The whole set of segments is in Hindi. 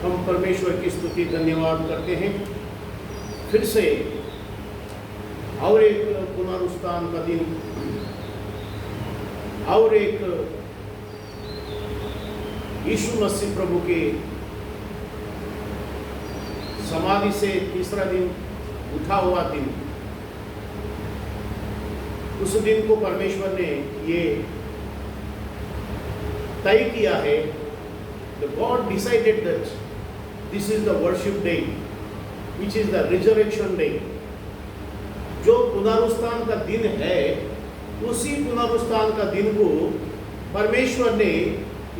हम परमेश्वर की स्तुति धन्यवाद करते हैं। फिर से और एक पुनरुत्थान का दिन, और एक यीशु मसीह प्रभु के समाधि से तीसरा दिन उठा हुआ दिन, उस दिन को परमेश्वर ने ये तय किया है। The God decided that this is the worship day, which is the resurrection day. जो पुनरुत्थान का दिन है, उसी पुनरुत्थान का दिन को परमेश्वर ने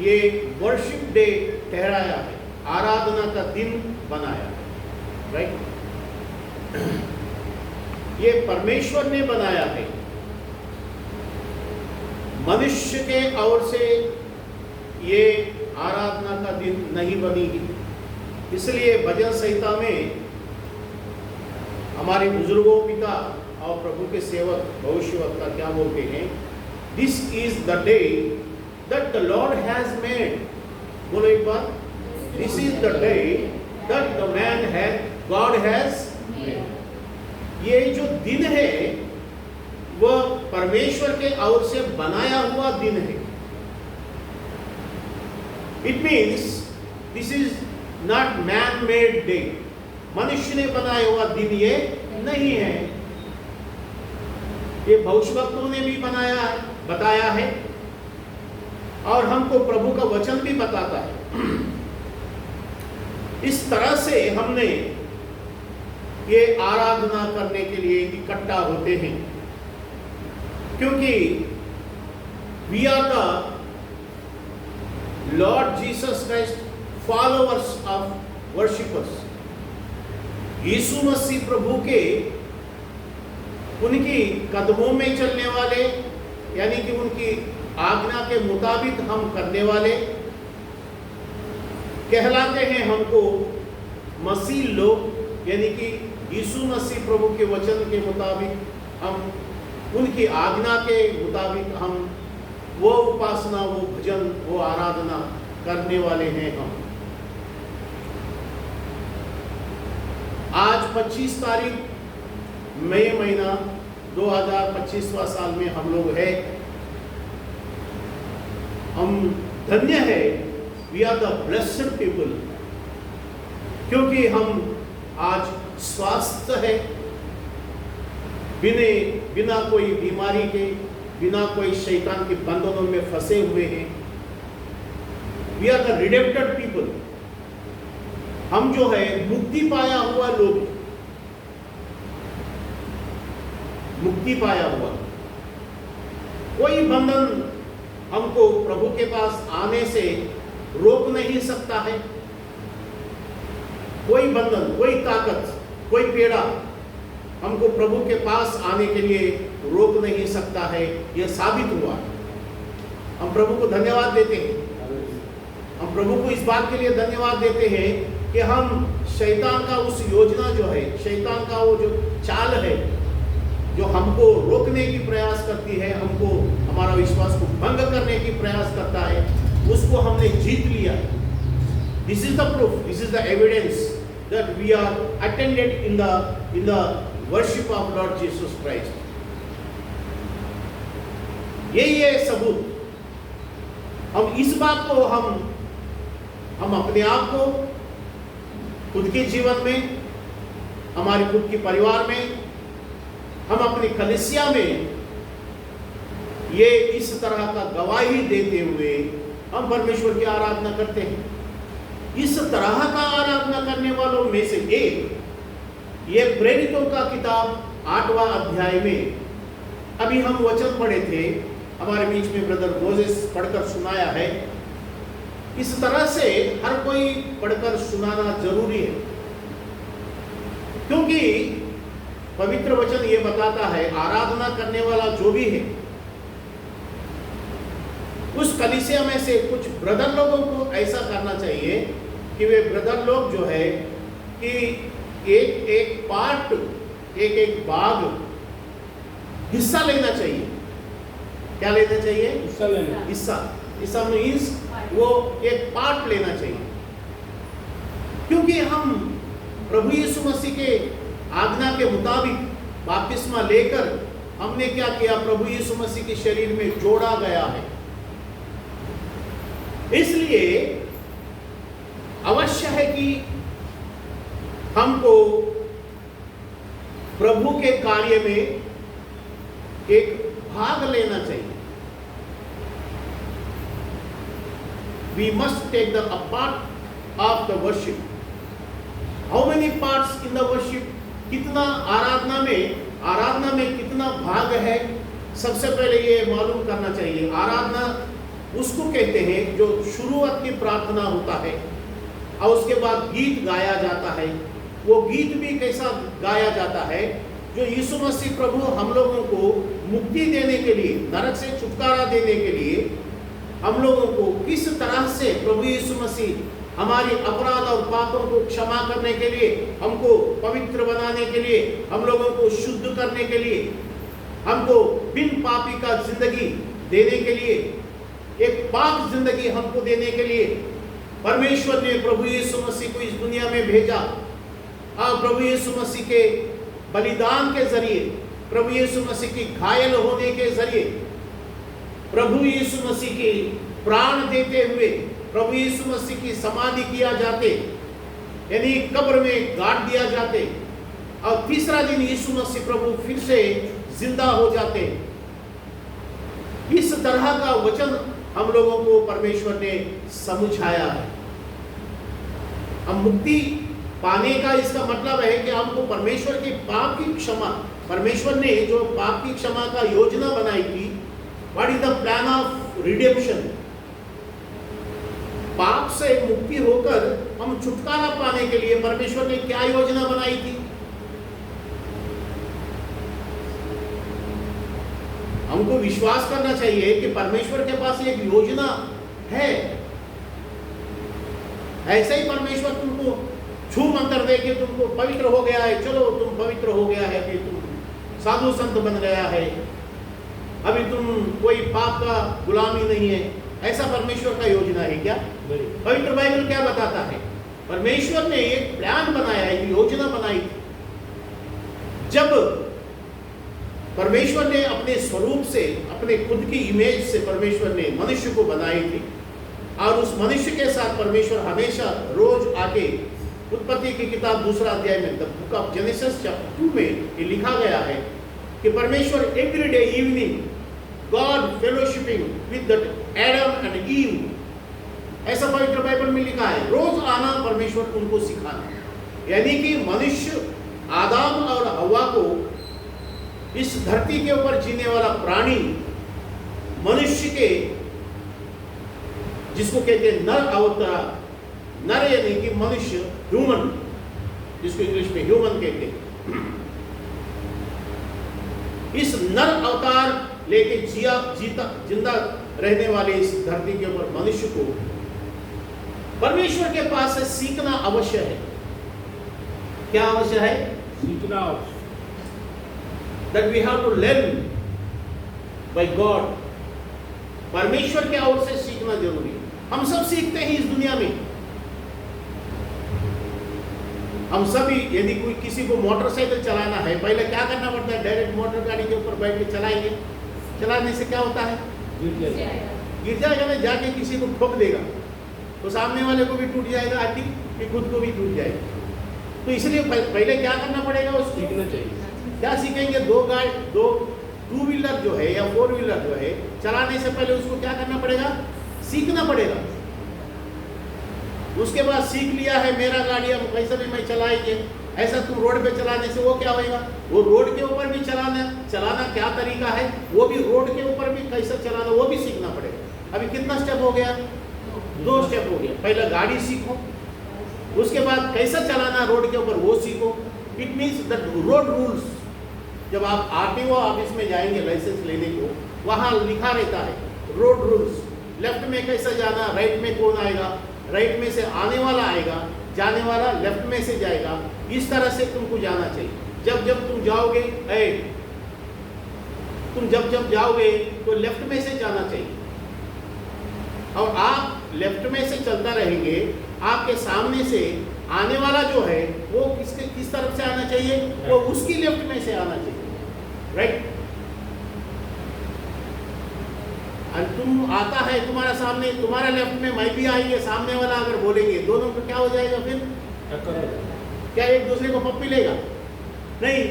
ये वर्शिप डे ठहराया है, आराधना का दिन बनाया है, राइट? ये परमेश्वर ने बनाया है, मनुष्य के ओर से ये आराधना का दिन नहीं बनी है। इसलिए भजन संहिता में हमारे बुजुर्गों पिता और प्रभु के सेवक भविष्यवक्ता क्या बोलते हैं? This is the day that the Lord has made. बोलो एक बार, this is the day that the man has God has made. ये जो दिन है वह परमेश्वर के ओर से बनाया हुआ दिन है। It means this is not man-made day. मनुष्य ने बनाया हुआ दिन ये नहीं है। ये भविष्यवक्ताओं ने भी बताया है, और हमको प्रभु का वचन भी बताता है। इस तरह से हमने ये आराधना करने के लिए इकट्ठा होते हैं, क्योंकि we are the Lord Jesus Christ followers of worshippers. यीशु मसीह प्रभु के उनकी कदमों में चलने वाले, यानी कि उनकी आज्ञा के मुताबिक हम करने वाले कहलाते हैं। हमको मसीह लोग, यानी कि यीशु मसीह प्रभु के वचन के मुताबिक, हम उनकी आज्ञा के मुताबिक हम वो उपासना, वो भजन, वो आराधना करने वाले हैं। हम आज 25 तारीख मई महीना 2025वां साल में हम लोग हैं। हम धन्य है, we are the blessed people, क्योंकि हम आज स्वस्थ है, बिना कोई बीमारी के, बिना कोई शैतान के बंधनों में फंसे हुए हैं। We are the redeemed people. हम जो है मुक्ति पाया हुआ लोग, मुक्ति पाया हुआ। कोई बंधन हमको प्रभु के पास आने से रोक नहीं सकता है। कोई बंधन, कोई ताकत, कोई पीड़ा हमको प्रभु के पास आने के लिए रोक नहीं सकता है। यह साबित हुआ। हम प्रभु को धन्यवाद देते हैं। हम प्रभु को इस बात के लिए धन्यवाद देते हैं कि हम शैतान का उस योजना जो है, शैतान का वो जो चाल है, जो हमको रोकने की प्रयास करती है, हमको हमारा विश्वास को भंग करने की प्रयास करता है, उसको हमने जीत लिया। This is the proof, this is the evidence that we are attended in the worship of Lord Jesus Christ. यही है सबूत। हम इस बात को हम अपने आप को, खुद के जीवन में, हमारे खुद के परिवार में, हम अपनी कलीसिया में ये इस तरह का गवाही देते हुए हम परमेश्वर की आराधना करते हैं। इस तरह का आराधना करने वालों में से एक, ये प्रेरितों का किताब 8वां अध्याय में अभी हम वचन पढ़े थे, हमारे बीच में ब्रदर मोजेस पढ़कर सुनाया है। इस तरह से हर कोई पढ़कर सुनाना जरूरी है, क्योंकि पवित्र वचन ये बताता है आराधना करने वाला जो भी है, उस कलीसिया में से कुछ ब्रदर लोगों को ऐसा करना चाहिए कि वे ब्रदर लोग जो है कि एक एक पार्ट, एक एक भाग हिस्सा लेना चाहिए। क्या लेना चाहिए? हिस्सा लेना। हिस्सा मीन्स वो एक पार्ट लेना चाहिए। क्योंकि हम प्रभु यीशु मसीह के आज्ञा के मुताबिक बपतिस्मा लेकर हमने क्या किया, प्रभु यीशु मसीह के शरीर में जोड़ा गया है। इसलिए अवश्य है कि हमको प्रभु के कार्य में एक भाग लेना चाहिए। We must take a part of the worship. How many parts in the worship? कितना आराधना में कितना भाग है, सबसे पहले ये मालूम करना चाहिए। आराधना उसको कहते हैं जो शुरुआत की प्रार्थना होता है और उसके बाद गीत गाया जाता है। वो गीत भी कैसा गाया जाता है, जो यीशु मसीह प्रभु हम लोगों को मुक्ति देने के लिए, नरक से छुटकारा देने के लिए, हम लोगों को किस तरह से प्रभु यीशु मसीह हमारी अपराध और पापों को क्षमा करने के लिए, हमको पवित्र बनाने के लिए, हम लोगों को शुद्ध करने के लिए, हमको बिन पापी का जिंदगी देने के लिए, एक पाक जिंदगी हमको देने के लिए परमेश्वर ने प्रभु यीशु मसीह को इस दुनिया में भेजा। और प्रभु यीशु मसीह के बलिदान के जरिए, प्रभु यीशु मसीह की घायल होने के जरिए, प्रभु यीशु मसीह की प्राण देते हुए, प्रभु यीशु मसीह की समाधि किया जाते, यानी कब्र में गाड़ दिया जाते, और तीसरा दिन यीशु मसीह प्रभु फिर से जिंदा हो जाते। इस तरह का वचन हम लोगों को परमेश्वर ने समझाया है। हम मुक्ति पाने का इसका मतलब है कि हमको परमेश्वर के पाप की क्षमा, परमेश्वर ने जो पाप की क्षमा का योजना बनाई थी, what is the plan of redemption, पाप से मुक्ति होकर हम छुटकारा पाने के लिए परमेश्वर ने क्या योजना बनाई थी। हमको विश्वास करना चाहिए कि परमेश्वर के पास एक योजना है। ऐसे ही परमेश्वर तुमको छू मंत्र दे के तुमको पवित्र हो गया है, चलो तुम पवित्र हो गया है, कि तुम साधु संत बन गया है, अभी तुम कोई पाप का गुलामी नहीं है, ऐसा परमेश्वर का योजना है क्या? पवित्र बाइबल क्या बताता है? परमेश्वर ने एक प्लान बनाया है, एक योजना बनाई थी। जब परमेश्वर ने अपने स्वरूप से, अपने खुद की इमेज से परमेश्वर ने मनुष्य को बनाई थी, और उस मनुष्य के साथ परमेश्वर हमेशा रोज आके, उत्पत्ति की किताब 2 अध्याय में, the book of Genesis chapter 2 में ये लिखा गया है कि परमेश्वर every day evening God fellowshipping with that Adam and Eve, ऐसा पवित्र बाइबल में लिखा है। रोज आना परमेश्वर उनको सिखाना, यानी कि मनुष्य आदम और हव्वा को, इस धरती के ऊपर जीने वाला प्राणी मनुष्य के, जिसको कहते हैं नर अवतार, नर यानी कि मनुष्य, ह्यूमन, जिसको इंग्लिश में ह्यूमन कहते हैं, इस नर अवतार लेके जिंदा रहने वाले इस धरती के ऊपर मनुष्य को परमेश्वर के पास से सीखना अवश्य है। क्या अवश्य है? सीखना। That we have to learn by God. परमेश्वर के ओर से सीखना जरूरी है। हम सब सीखते हैं इस दुनिया में। हम सभी, यदि कोई किसी को मोटरसाइकिल चलाना है, पहले क्या करना पड़ता है? डायरेक्ट मोटर गाड़ी के ऊपर बैठ के चलाएंगे। चलाने से क्या होता है? गिर जाएगा ना, जाके किसी को ठोक देगा तो सामने वाले को भी टूट जाएगा, आदमी कि खुद को भी टूट जाएगा। तो इसलिए पहले क्या करना पड़ेगा? उसको सीखना चाहिए। क्या सीखेंगे? दो टू व्हीलर जो है या 4 व्हीलर जो है, चलाने से पहले उसको क्या करना पड़ेगा? सीखना पड़ेगा। उसके बाद सीख लिया है, मेरा गाड़ी अब कैसे भी मैं चलाएंगे, ऐसा तुम रोड पे चलाने से वो क्या होएगा? वो रोड के ऊपर भी चलाना क्या तरीका है, वो भी रोड के ऊपर भी कैसे चलाना, वो भी सीखना पड़ेगा। अभी कितना स्टेप हो गया? 2 स्टेप हो गया। पहले गाड़ी सीखो, उसके बाद कैसा चलाना रोड के ऊपर वो सीखो। It means the road rules. जब आप आरटीओ ऑफिस में जाएंगे लाइसेंस लेने को, वहाँ लिखा रहता है रोड रूल्स। लेफ्ट में कैसे जाना, राइट में कौन आएगा, राइट में से आने वाला आएगा, जाने वाला लेफ्ट में से जाएगा। इस तरह से तुमको जाना चाहिए। जब तुम जाओगे, जब जाओगे तो लेफ्ट में से जाना चाहिए। और आप लेफ्ट में से चलता रहेंगे, आपके सामने से आने वाला जो है वो किस तरफ से आना चाहिए, वो उसकी लेफ्ट में से आना चाहिए, राइट। और तुम आता है तुम्हारा सामने, तुम्हारा लेफ्ट में मैं भी आएंगे, सामने वाला अगर बोलेंगे, दोनों को क्या हो जाएगा फिर? क्या एक दूसरे को पप्पी लेगा? नहीं,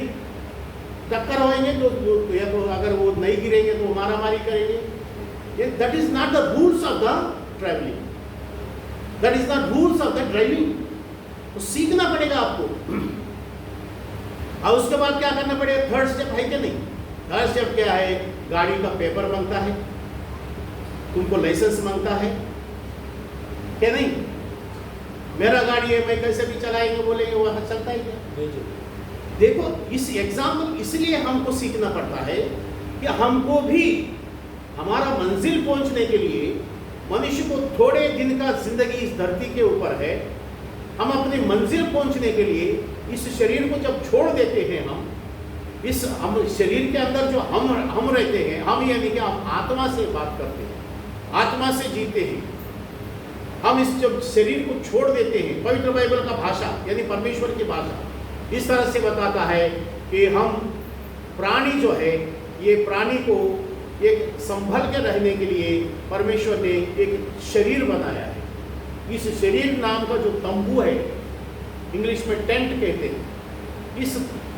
टक्कर होएंगे तो या तो अगर वो नहीं गिरेंगे तो मारा मारी करेंगे। That is not the rules of the travelling, that is the rules of the driving. तो सीखना पड़ेगा आपको। और उसके बाद क्या करना पड़ेगा? थर्ड स्टेप है कि नहीं? थर्ड स्टेप क्या है? गाड़ी का पेपर मांगता है, तुमको लाइसेंस मांगता है क्या? नहीं, मेरा गाड़ी है, मैं कैसे भी चलाएंगे बोलेंगे, वो चलता है क्या? देखो, इस एग्जाम्पल इसलिए हमको सीखना पड़ता है कि हमको भी हमारा मंजिल पहुंचने के लिए, मनुष्य को थोड़े दिन का जिंदगी इस धरती के ऊपर है, हम अपनी मंजिल पहुंचने के लिए इस शरीर को जब छोड़ देते हैं, हम शरीर के अंदर जो हम रहते हैं, हम यानी कि हम आत्मा से बात करते हैं, आत्मा से जीते हैं, हम इस जब शरीर को छोड़ देते हैं, पवित्र बाइबल का भाषा यानी परमेश्वर की भाषा इस तरह से बताता है कि हम प्राणी जो है, ये प्राणी को एक संभल के रहने के लिए परमेश्वर ने एक शरीर बनाया है। इस शरीर नाम का जो तंबू है, इंग्लिश में टेंट कहते हैं, इस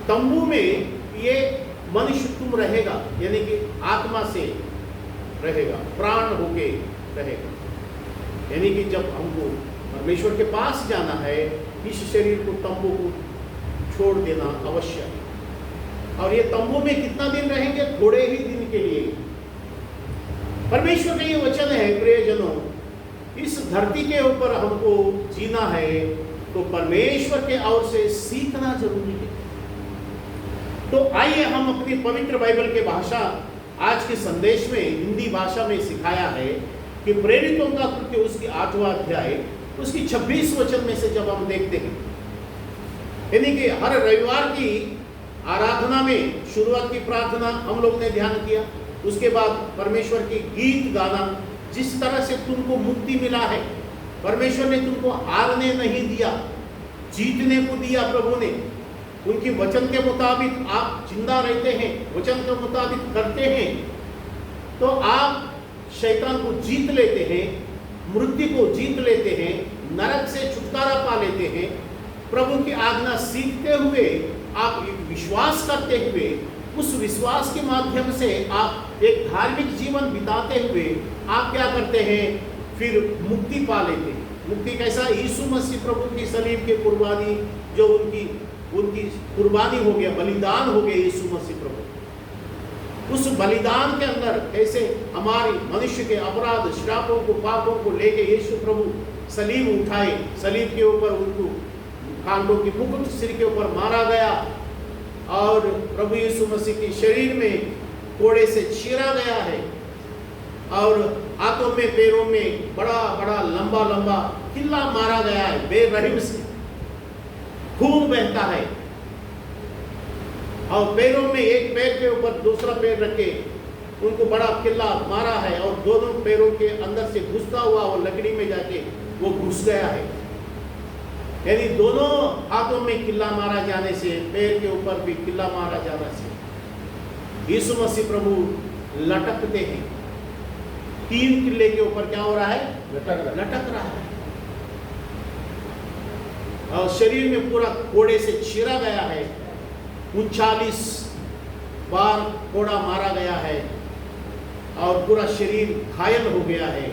तंबू में ये मनुष्य तुम रहेगा, यानी कि आत्मा से रहेगा, प्राण होके रहेगा। यानी कि जब हमको परमेश्वर के पास जाना है, इस शरीर को, तंबू को छोड़ देना अवश्य है। और ये तंबू में कितना दिन रहेंगे? थोड़े ही दिन के लिए। परमेश्वर का ये वचन है, प्रियजनों, इस धरती के ऊपर हमको जीना है तो परमेश्वर के ओर से सीखना जरूरी है। तो आइए हम अपनी पवित्र बाइबल के भाषा, आज के संदेश में हिंदी भाषा में सिखाया है कि प्रेरितों का कृत्य उसकी 8वां अध्याय उसकी 26 वचन में से जब हम देखते हैं, यानी कि हर रविवार की आराधना में शुरुआत की प्रार्थना हम लोग ने ध्यान किया, उसके बाद परमेश्वर की गीत गाना, जिस तरह से तुमको मुक्ति मिला है, परमेश्वर ने तुमको हारने नहीं दिया, जीतने को दिया प्रभु ने। उनकी वचन के मुताबिक आप जिंदा रहते हैं, वचन के मुताबिक करते हैं, तो आप शैतान को जीत लेते हैं, मृत्यु को जीत लेते हैं, नरक से छुटकारा पा लेते हैं। प्रभु की आज्ञा सीखते हुए, आप एक विश्वास करते हुए, उस विश्वास के माध्यम से आप एक धार्मिक जीवन बिताते हुए आप क्या करते हैं? फिर मुक्ति पा लेते हैं। मुक्ति कैसा? यीशु मसीह प्रभु की सलीब के कुर्बानी, जो उनकी कुर्बानी हो गया, बलिदान हो गया यीशु मसीह प्रभु। उस बलिदान के अंदर कैसे हमारे मनुष्य के अपराध, श्रापों को, पापों को लेके यीशु प्रभु सलीब उठाए, सलीब के ऊपर उनको कांटों की मुकुट सिर के ऊपर मारा गया, और प्रभु यीशु मसीह के शरीर में कोड़े से चीरा गया है, और हाथों में, पैरों में बड़ा बड़ा लंबा लंबा किल्ला मारा गया है, बेरहम से खून बहता है, और पैरों में एक पैर के ऊपर दूसरा पैर रखे उनको बड़ा किल्ला मारा है, और दोनों पैरों के अंदर से घुसता हुआ वो लकड़ी में जाके वो घुस गया है। यानी दोनों हाथों में किल्ला मारा जाने से, पैर के ऊपर भी किल्ला मारा जाने से यीशु मसीह प्रभु लटकते हैं। 3 किल्ले के ऊपर क्या हो रहा है? लटक रहा है, और शरीर में पूरा कोड़े से चीरा गया है, 39 बार कोड़ा मारा गया है, और पूरा शरीर घायल हो गया है।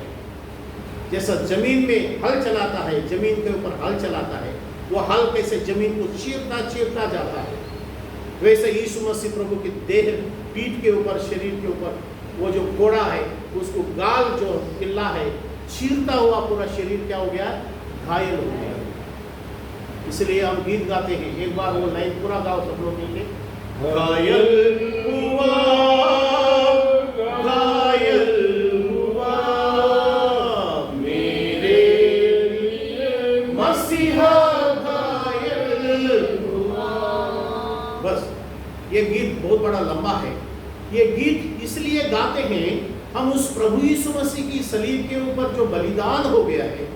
जैसा जमीन में हल चलाता है, जमीन के ऊपर हल चलाता है, वो हल कैसे जमीन को चीरता चीरता जाता है, वैसे यीशु मसीह प्रभु की देह, पीठ के ऊपर, शरीर के ऊपर वो जो कोड़ा है, उसको गाल जो किल्ला है, चीरता हुआ पूरा शरीर क्या हो गया? घायल हो गया। इसलिए हम गीत गाते हैं, एक बार वो लाइन पूरा गाओ सब लोग मिलके। घायल हुआ, घायल हुआ मेरे मसीहा, घायल हुआ। बस ये गीत बहुत बड़ा लंबा है। ये गीत इसलिए गाते हैं, हम उस प्रभु यीशु मसीह की सलीब के ऊपर जो बलिदान हो गया है,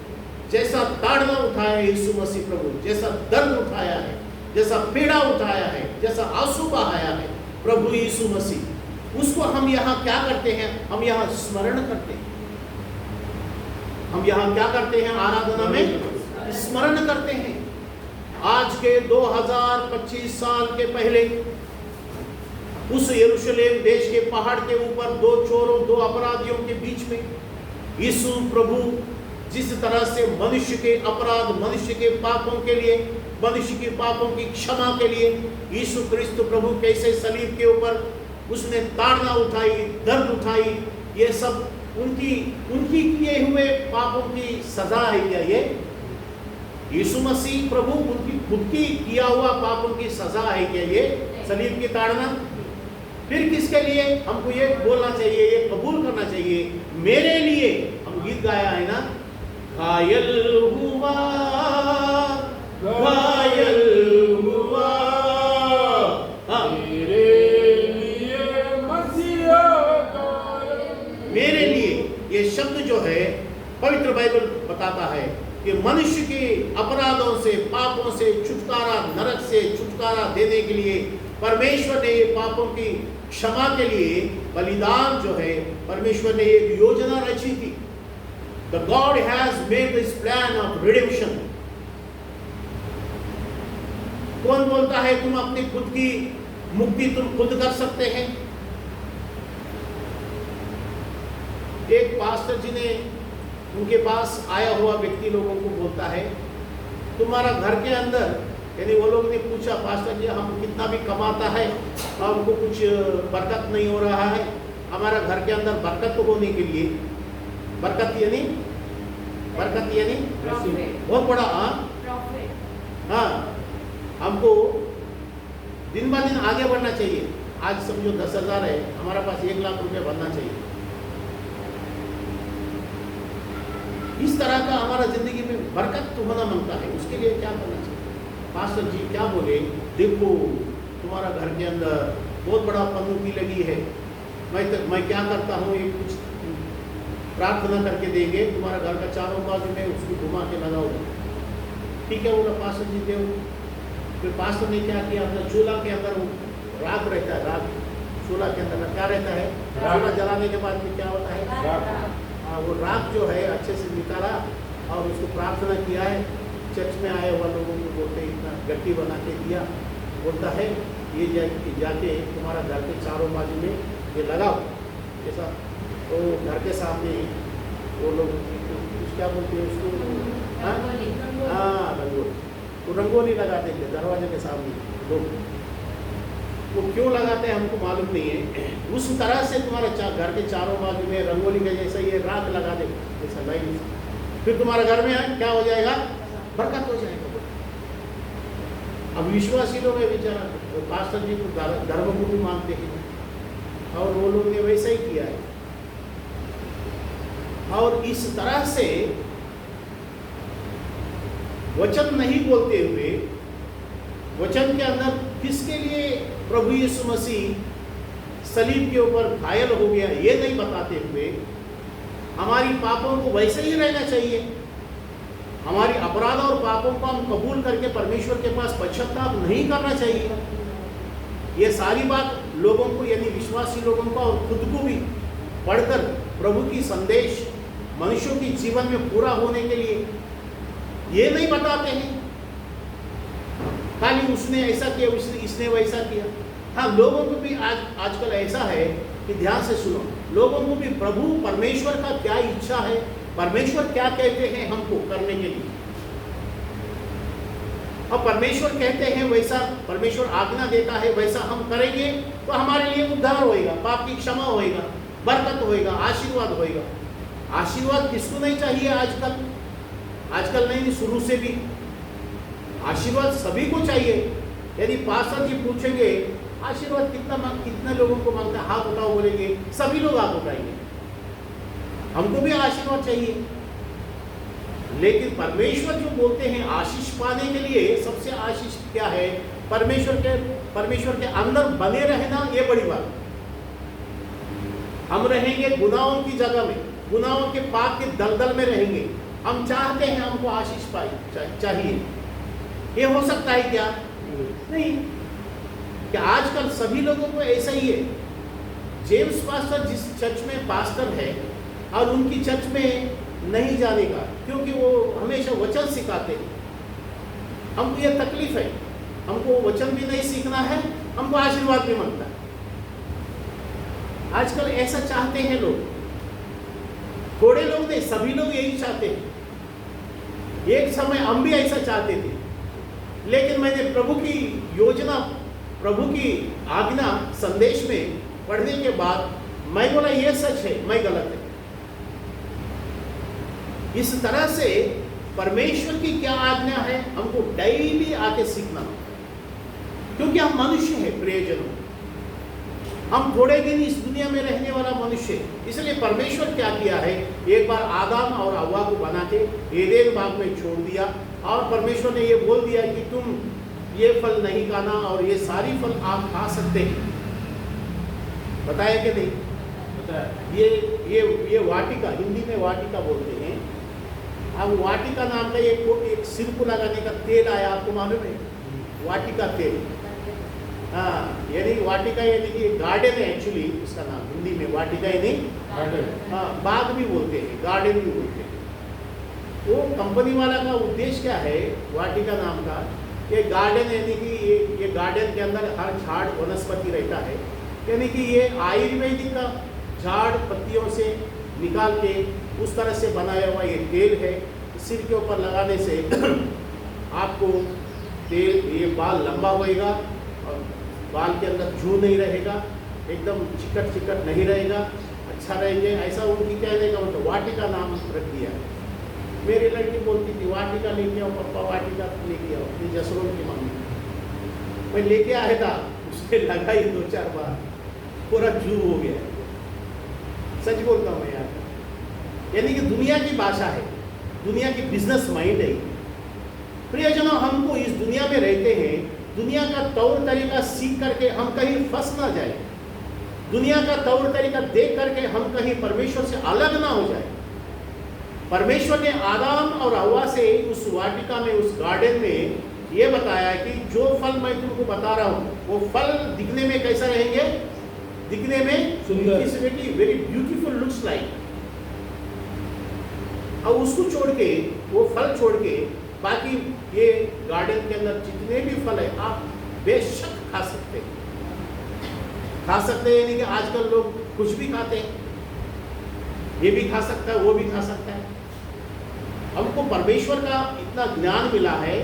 जैसा ताड़ना उठाया है यीशु मसीह प्रभु, जैसा दर्द उठाया है, जैसा पीड़ा उठाया है, जैसा आंसू बहाया है प्रभु यीशु मसीह, उसको हम यहाँ क्या करते हैं? हम यहाँ स्मरण करते हैं। हम यहाँ क्या करते हैं? आराधना में स्मरण करते हैं। आज के 2025 साल के पहले उस यरूशलेम देश के पहाड़ के ऊपर दो चोरों, दो अपराधियों के बीच में यीशु प्रभु जिस तरह से मनुष्य के अपराध, मनुष्य के पापों के लिए, मनुष्य के पापों की क्षमा के लिए यीशु क्रिस्त प्रभु कैसे सलीब के ऊपर उसने ताड़ना उठाई, दर्द उठाई, ये सब उनकी किए हुए पापों की सजा है क्या? ये यीशु मसीह प्रभु उनकी खुद की किया हुआ पापों की सजा है क्या ये सलीब की ताड़ना? फिर किसके लिए? हमको ये बोलना चाहिए, ये कबूल करना चाहिए, मेरे लिए। हम गीत गाया है ना, घायल हुआ, घायल हुआ, हाँ, मेरे लिए। ये शब्द जो है पवित्र बाइबल बताता है कि मनुष्य के अपराधों से, पापों से छुटकारा, नरक से छुटकारा देने के लिए परमेश्वर ने ये पापों की क्षमा के लिए बलिदान जो है, परमेश्वर ने एक योजना रची थी। The God has made this plan of redemption. कौन बोलता है तुम अपनी खुद की मुक्ति तुम खुद कर सकते हैं? एक पास्टर जी ने उनके पास आया हुआ व्यक्ति लोगों को बोलता है, तुम्हारा घर के अंदर, यानी वो लोग ने पूछा, पास्टर जी हम कितना भी कमाता है हमको कुछ बरकत नहीं हो रहा है, हमारा घर के अंदर बरकत होने के लिए, बरकत यानी बहुत बड़ा, हाँ, हमको दिन ब दिन आगे बढ़ना चाहिए। आज समझो 10,000 है, हमारा पास 1 लाख रुपए बनना चाहिए। इस तरह का हमारा जिंदगी में बरकत तो होना मांगता है, उसके लिए क्या करना चाहिए? पास्टर जी क्या बोले, देखो तुम्हारा घर के अंदर बहुत बड़ा पन्नू लगी है, मैं क्या करता हूँ, ये कुछ प्रार्थना करके देंगे, तुम्हारा घर का चारों बाजू में उसको घुमा के लगाओ। ठीक है बोला पास्टर जी देव। फिर पास्टर ने क्या किया, अपना चूल्हा के अंदर वो राख रहता है, राख चूल्हा के अंदर क्या रहता है, चूल्हा जलाने के बाद में क्या होता है, वो राख जो है अच्छे से निकाला और उसको प्रार्थना किया है। चर्च में आए हुआ लोगों को बोलते इतना गट्टी बना के दिया, बोलता है ये जाके तुम्हारा घर के चारों बाजू में ये लगाओ ऐसा। तो घर के सामने वो लोग क्या बोलते हैं उसको, हाँ रंगोली, वो रंगोली लगाते थे दरवाजे के सामने लोग। वो क्यों लगाते हैं हमको मालूम नहीं है। उस तरह से तुम्हारे घर के चारों बाजू में रंगोली के जैसा ये राख लगा दे जैसा लाइन, फिर तुम्हारे घर में क्या हो जाएगा, बरकत हो जाएगा। अब विश्वासी लोग है बेचारा, पास्टर जी को धर्म को भी मानते हैं और वो लोग ने वैसा ही किया है। और इस तरह से वचन नहीं बोलते हुए, वचन के अंदर किसके लिए प्रभु यीशु मसीह सलीब के ऊपर घायल हो गया ये नहीं बताते हुए, हमारी पापों को वैसे ही रहना चाहिए, हमारी अपराध और पापों को हम कबूल करके परमेश्वर के पास पश्चाताप नहीं करना चाहिए। ये सारी बात लोगों को, यानी विश्वासी लोगों को और खुद को भी पढ़कर प्रभु की संदेश मनुष्यों के जीवन में पूरा होने के लिए ये नहीं बताते हैं खाली उसने ऐसा किया, इसने वैसा किया। हाँ, लोगों को भी आजकल ऐसा है कि ध्यान से सुनो, लोगों को भी प्रभु परमेश्वर का क्या इच्छा है, परमेश्वर क्या कहते हैं हमको करने के लिए, और परमेश्वर कहते हैं वैसा, परमेश्वर आज्ञा देता है वैसा हम करेंगे तो हमारे लिए उद्धार होएगा, पाप की क्षमा होएगा, बरकत होएगा, आशीर्वाद होएगा। आशीर्वाद किसको नहीं चाहिए आजकल? आजकल नहीं, शुरू से भी आशीर्वाद सभी को चाहिए। यदि पास्टर जी पूछेंगे आशीर्वाद कितने लोगों को मांगता है, हाथ उठाओ बोलेंगे, सभी लोग हाथ उठाएंगे, हमको भी आशीर्वाद चाहिए। लेकिन परमेश्वर जो बोलते हैं आशीष पाने के लिए, सबसे आशीष क्या है, परमेश्वर के अंदर बने रहना, ये बड़ी बात। हम रहेंगे गुनाहों की जगह में, गुनाहों के पाप के दलदल में रहेंगे, हम चाहते हैं हमको आशीष चाहिए। ये हो सकता है क्या? नहीं। क्या आजकल सभी लोगों को ऐसा ही है? जेम्स पास्टर जिस चर्च में पास्टर है और उनकी चर्च में नहीं जाने का, क्योंकि वो हमेशा वचन सिखाते हैं। हमको ये तकलीफ है, हमको वचन भी नहीं सीखना है, हमको आशीर्वाद भी मांगना है। आजकल ऐसा चाहते हैं लोग, थोड़े लोग नहीं, सभी लोग यही चाहते हैं। एक समय हम भी ऐसा चाहते थे, लेकिन मैंने प्रभु की योजना, प्रभु की आज्ञा संदेश में पढ़ने के बाद मैं बोला ये सच है, मैं गलत है। इस तरह से परमेश्वर की क्या आज्ञा है हमको डेली आके सीखना, क्योंकि हम मनुष्य हैं प्रियजनों, हम थोड़े दिन इस दुनिया में रहने वाला मनुष्य है। इसलिए परमेश्वर क्या किया है, एक बार आदम और हव्वा को बना के एदेन बाग में छोड़ दिया और परमेश्वर ने ये बोल दिया कि तुम ये फल नहीं खाना और ये सारी फल आप खा सकते हैं। बताया कि नहीं? बताया। ये वाटिका, हिंदी में वाटिका बोलते हैं। अब वाटिका नाम का एक सिर को लगाने का तेल आया, आपको मालूम है? वाटिका तेल। हाँ, यानी वाटिका यानी कि गार्डन है एक्चुअली, उसका नाम हिंदी में वाटिका यानी गार्डन। हाँ, बाग भी बोलते हैं, गार्डन भी बोलते हैं। वो कंपनी वाला का उद्देश्य क्या है वाटिका नाम का? ये गार्डन यानी कि ये गार्डन के अंदर हर झाड़ वनस्पति रहता है, यानी कि ये आयुर्वेदिक का झाड़ पत्तियों से निकाल के उस तरह से बनाया हुआ ये तेल है। सिर के ऊपर लगाने से आपको तेल, ये बाल लंबा होएगा और बाल के अंदर जू नहीं रहेगा, एकदम चिकट चिकट नहीं रहेगा, अच्छा रहेंगे। ऐसा उनकी कहने का मतलब वाटिका नाम रख दिया। मेरी लड़की बोलती थी वाटिका लेके आओ पप्पा, वाटिका लेके आओ, अपनी जसरों की मम्मी। मैं लेके आया था, उसने लगाई 2-4 बार, पूरा जू हो गया। सच बोलता हूँ मैं यार, यानी कि दुनिया की भाषा है, दुनिया की बिजनेस माइंड है। प्रियजनों, हमको इस दुनिया में रहते हैं, दुनिया का तौर तरीका सीख करके हम कहीं फंस ना जाए, दुनिया का तौर तरीका देख करके हम कहीं परमेश्वर से अलग ना हो जाए। परमेश्वर ने आदम और हव्वा से उस वाटिका में, उस गार्डन में ये बताया कि जो फल मैं तुमको बता रहा हूँ वो फल दिखने में कैसा रहेंगे? दिखने में सुंदर, वेरी ब्यूटीफुल लुक्स लाइक। और उसको छोड़ के, वो फल छोड़ के बाकी ये गार्डन के अंदर जितने भी फल है आप बेशक खा सकते हैं। खा सकते हैं यानी कि आजकल लोग कुछ भी खाते हैं, ये भी खा सकता है, वो भी खा सकता है। हमको परमेश्वर का इतना ज्ञान मिला है,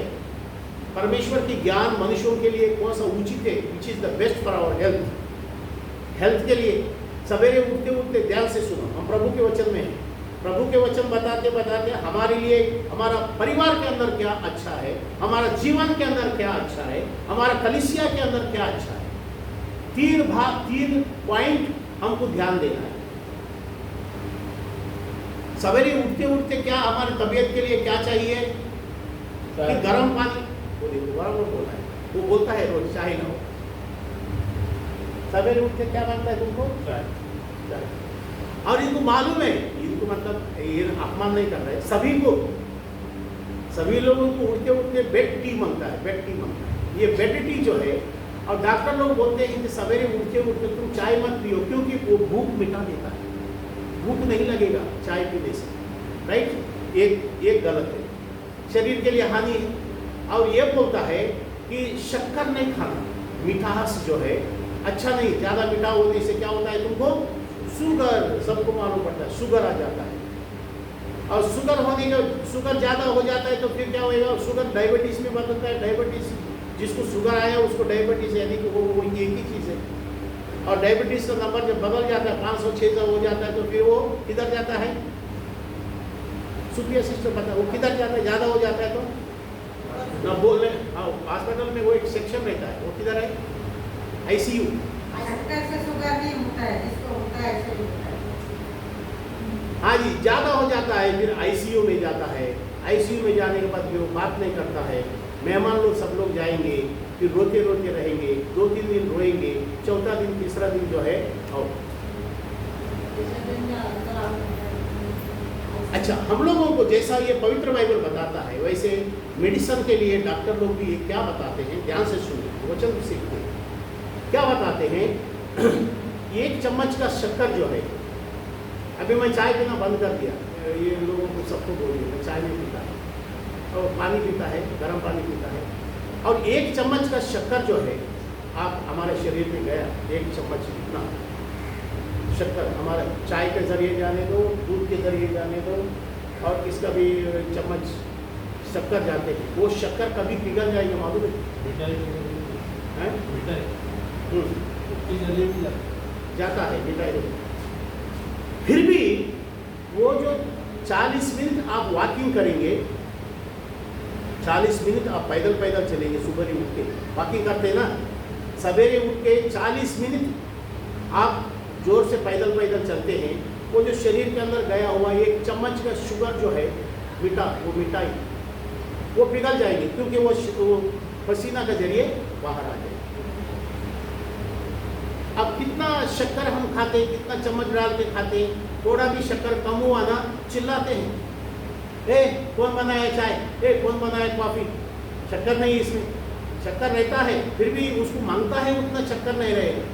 परमेश्वर की ज्ञान मनुष्यों के लिए कौन सा उचित है, which is the best for our health के लिए। सवेरे उठते उठते ध्यान से सुनो, हम प्रभु के वचन में हैं, प्रभु के वचन बताते बताते हमारे लिए, हमारा परिवार के अंदर क्या अच्छा है, हमारा जीवन के अंदर क्या अच्छा है, हमारा कलीसिया के अंदर क्या अच्छा है। 3 पॉइंट हमको ध्यान देना है। सवेरे उठते उठते क्या हमारी तबीयत के लिए क्या चाहिए कि गर्म पानी, वो देखो बराबर बोला है, वो बोलता है रोज चाय ना हो। सवेरे उठते क्या मांगता है तुमको? चाय। और इनको मालूम है, इनको मतलब ये अपमान नहीं कर रहे, सभी को, सभी लोगों को उठते उठते बेड टी मांगता है, बेड टी मांगता है। ये बेड टी जो है, और डॉक्टर लोग बोलते हैं कि सवेरे उठते उठते तुम चाय मत पियो, क्योंकि वो भूख मिटा देता है, भूख नहीं लगेगा चाय पीने से, राइट? एक गलत है, शरीर के लिए हानि है। और ये बोलता है कि शक्कर नहीं खाना, मिठास जो है अच्छा नहीं, ज़्यादा मीठा होने से क्या होता है तुमको? शुगर, सबको मालूम पड़ता है, शुगर आ जाता है। और शुगर होने का, शुगर ज़्यादा हो जाता है तो फिर क्या होएगा? शुगर डायबिटीज़ में बदलता है। डायबिटीज़, जिसको शुगर आया उसको डायबिटीज़, यानी कि वो एक ही चीज़ है। और डायबिटीज़ का नंबर जब बदल जाता है, 500-600 हो जाता है, तो फिर वो किधर जाता है? सुपीरियर सिस्टम पता है वो किधर जाता है? ज़्यादा हो जाता है तो ना बोल रहे, हाँ हॉस्पिटल में वो एक सेक्शन रहता है, वो किधर है? ICU। हाँ जी, ज़्यादा हो जाता है फिर ICU में जाता है। ICU में जाने के बाद फिर वो बात नहीं करता है, मेहमान लोग सब लोग जाएंगे, फिर रोते रोते रहेंगे, 2-3 दिन रोएंगे, चौथा दिन तीसरा दिन जो है और अच्छा, हम लोगों को जैसा ये पवित्र बाइबल बताता है वैसे मेडिसिन के लिए डॉक्टर लोग भी ये क्या बताते हैं, ध्यान से सुनिए, वचन सीखते हैं। क्या बताते हैं? 1 चम्मच का शक्कर जो है, अभी मैं चाय पीना बंद कर दिया, ये लोगों को सबको बोलिए मैं चाय नहीं पीता और पानी पीता है, गर्म पानी पीता है, और 1 चम्मच का शक्कर जो है आप हमारे शरीर में गया, 1 चम्मच इतना शक्कर हमारा चाय के जरिए जाने दो, दूध के जरिए जाने दो, और किसका भी चम्मच शक्कर जाते हैं, वो शक्कर कभी पिघल जाएगी मालूम है? जाता है मिठाई। फिर भी वो जो 40 मिनट आप वॉकिंग करेंगे, 40 मिनट आप पैदल पैदल चलेंगे, सुबह ही उठ के वॉकिंग करते हैं ना, सवेरे उठ के 40 मिनट आप जोर से पैदल पैदल चलते हैं, वो जो शरीर के अंदर गया हुआ 1 चम्मच का शुगर जो है वो मिठाई वो पिघल जाएगी, क्योंकि वो पसीना के जरिए बाहर आ जाएगी। अब कितना शक्कर हम खाते हैं, कितना चम्मच डाल के खाते हैं, थोड़ा भी शक्कर कम हुआ ना चिल्लाते हैं, ए कौन बनाया चाय, ए कौन बनाया कॉफी, शक्कर नहीं इसमें, शक्कर रहता है फिर भी उसको मांगता है उतना शक्कर नहीं रहेगा,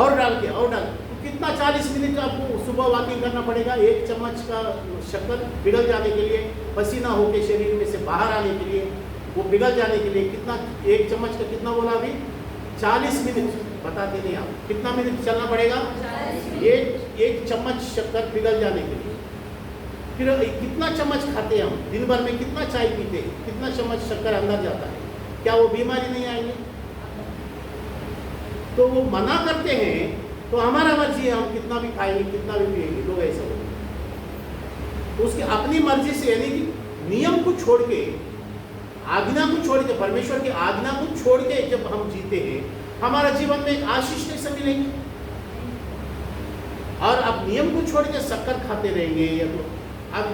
और डाल के और डाल, तो कितना 40 मिनट आपको सुबह वॉकिंग करना पड़ेगा 1 चम्मच का शक्कर पिघल जाने के लिए, पसीना होके शरीर में से बाहर आने के लिए, वो पिघल जाने के लिए कितना, 1 चम्मच का कितना बोला अभी 40 मिनट, बताते नहीं आप कितना मिनट चलना पड़ेगा, 1 चम्मच शक्कर पिघल जाने के लिए। फिर कितना चम्मच खाते हैं हम दिन भर में, कितना चाय पीते हैं, कितना चम्मच शक्कर अंदर जाता है, क्या वो बीमारी नहीं आएंगे? तो वो मना करते हैं तो हमारा मर्जी है, हम कितना भी खाएंगे कितना भी पिएंगे, लोग ऐसा बोलते। तो उसकी अपनी मर्जी से, यानी कि नियम को छोड़ के, आज्ञा को छोड़ के, परमेश्वर की आज्ञा को छोड़ के जब हम जीते हैं, हमारा जीवन में एक आशीष कैसे मिलेगी? और अब नियम को छोड़ के शक्कर खाते रहेंगे या तो अब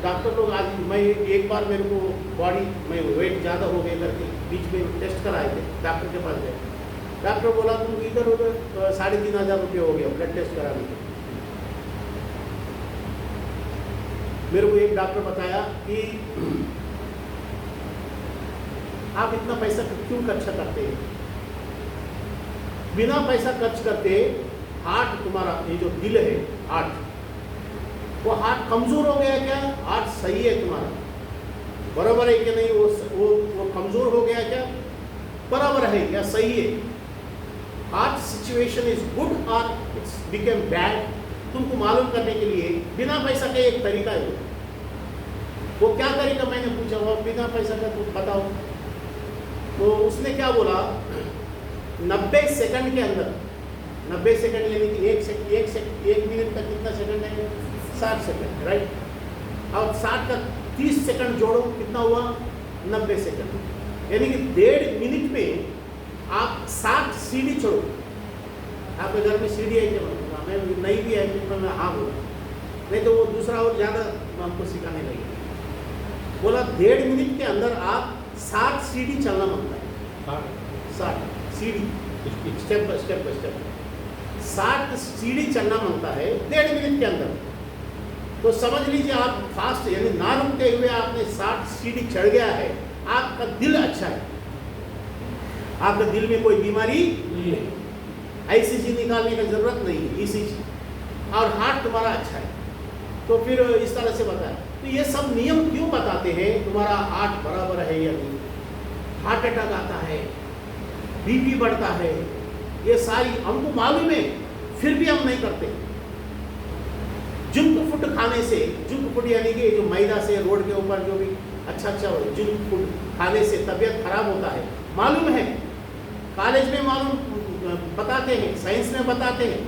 डॉक्टर लोग, आज मैं एक बार मेरे को बॉडी में वेट ज़्यादा हो गया करके बीच में टेस्ट कराए थे, डॉक्टर के पास गए, डॉक्टर बोला तुम इधर उधर 3,500 रुपये हो गया ब्लड टेस्ट कराने के। मेरे को एक डॉक्टर बताया कि आप इतना पैसा क्यों खर्च करते हैं, बिना पैसा खर्च करते हार्ट तुम्हारा, ये जो दिल है हार्ट, वो हार्ट कमजोर हो गया क्या, हार्ट सही है तुम्हारा, बराबर है कि नहीं, वो कमजोर हो गया क्या, बराबर है क्या, सही है, हार्ट सिचुएशन इज गुड और इट्स बिकम बैड, तुमको मालूम करने के लिए बिना पैसा का एक तरीका है। वो क्या तरीका मैंने पूछा, वो बिना पैसा का तुम बताओ, तो उसने क्या बोला, 90 सेकंड के अंदर, 90 सेकंड यानी कि 1 मिनट का कितना सेकंड है, 60 सेकंड, राइट, और 60 का 30 सेकंड जोड़ो, कितना हुआ 90 सेकंड, यानी कि 1.5 मिनट में आप 60 सीढ़ी चढ़ो। आपके घर में सीढ़ी है क्या? मैं नहीं भी है तो मैं हाँ बोला, नहीं तो वो दूसरा और ज़्यादा हमको सिखाने लगे। बोला 1.5 मिनट के अंदर आप 60 सीढ़ी चलना मांगता है, 60 सीढ़ी, स्टेप बाय स्टेप 60 सीढ़ी चलना मांगता है 1.5 मिनट के अंदर। तो समझ लीजिए आप फास्ट, यानी ना रुकते हुए आपने 60 सीढ़ी चढ़ गया है, आपका दिल अच्छा है, आपके दिल में कोई बीमारी नहीं है, ICG निकालने की जरूरत नहीं है, ECG, और हार्ट तुम्हारा अच्छा है। तो फिर इस तरह से बताया, तो ये सब नियम क्यों बताते हैं, तुम्हारा हार्ट बराबर है या नहीं, हार्ट अटैक आता है, BP बढ़ता है, ये सारी हमको मालूम है, फिर भी हम नहीं करते। जंक फूड खाने से, जंक फूड यानी कि जो मैदा से रोड के ऊपर जो भी अच्छा जंक फूड खाने से तबीयत खराब होता है, मालूम है, कॉलेज में मालूम बताते हैं, साइंस में बताते हैं,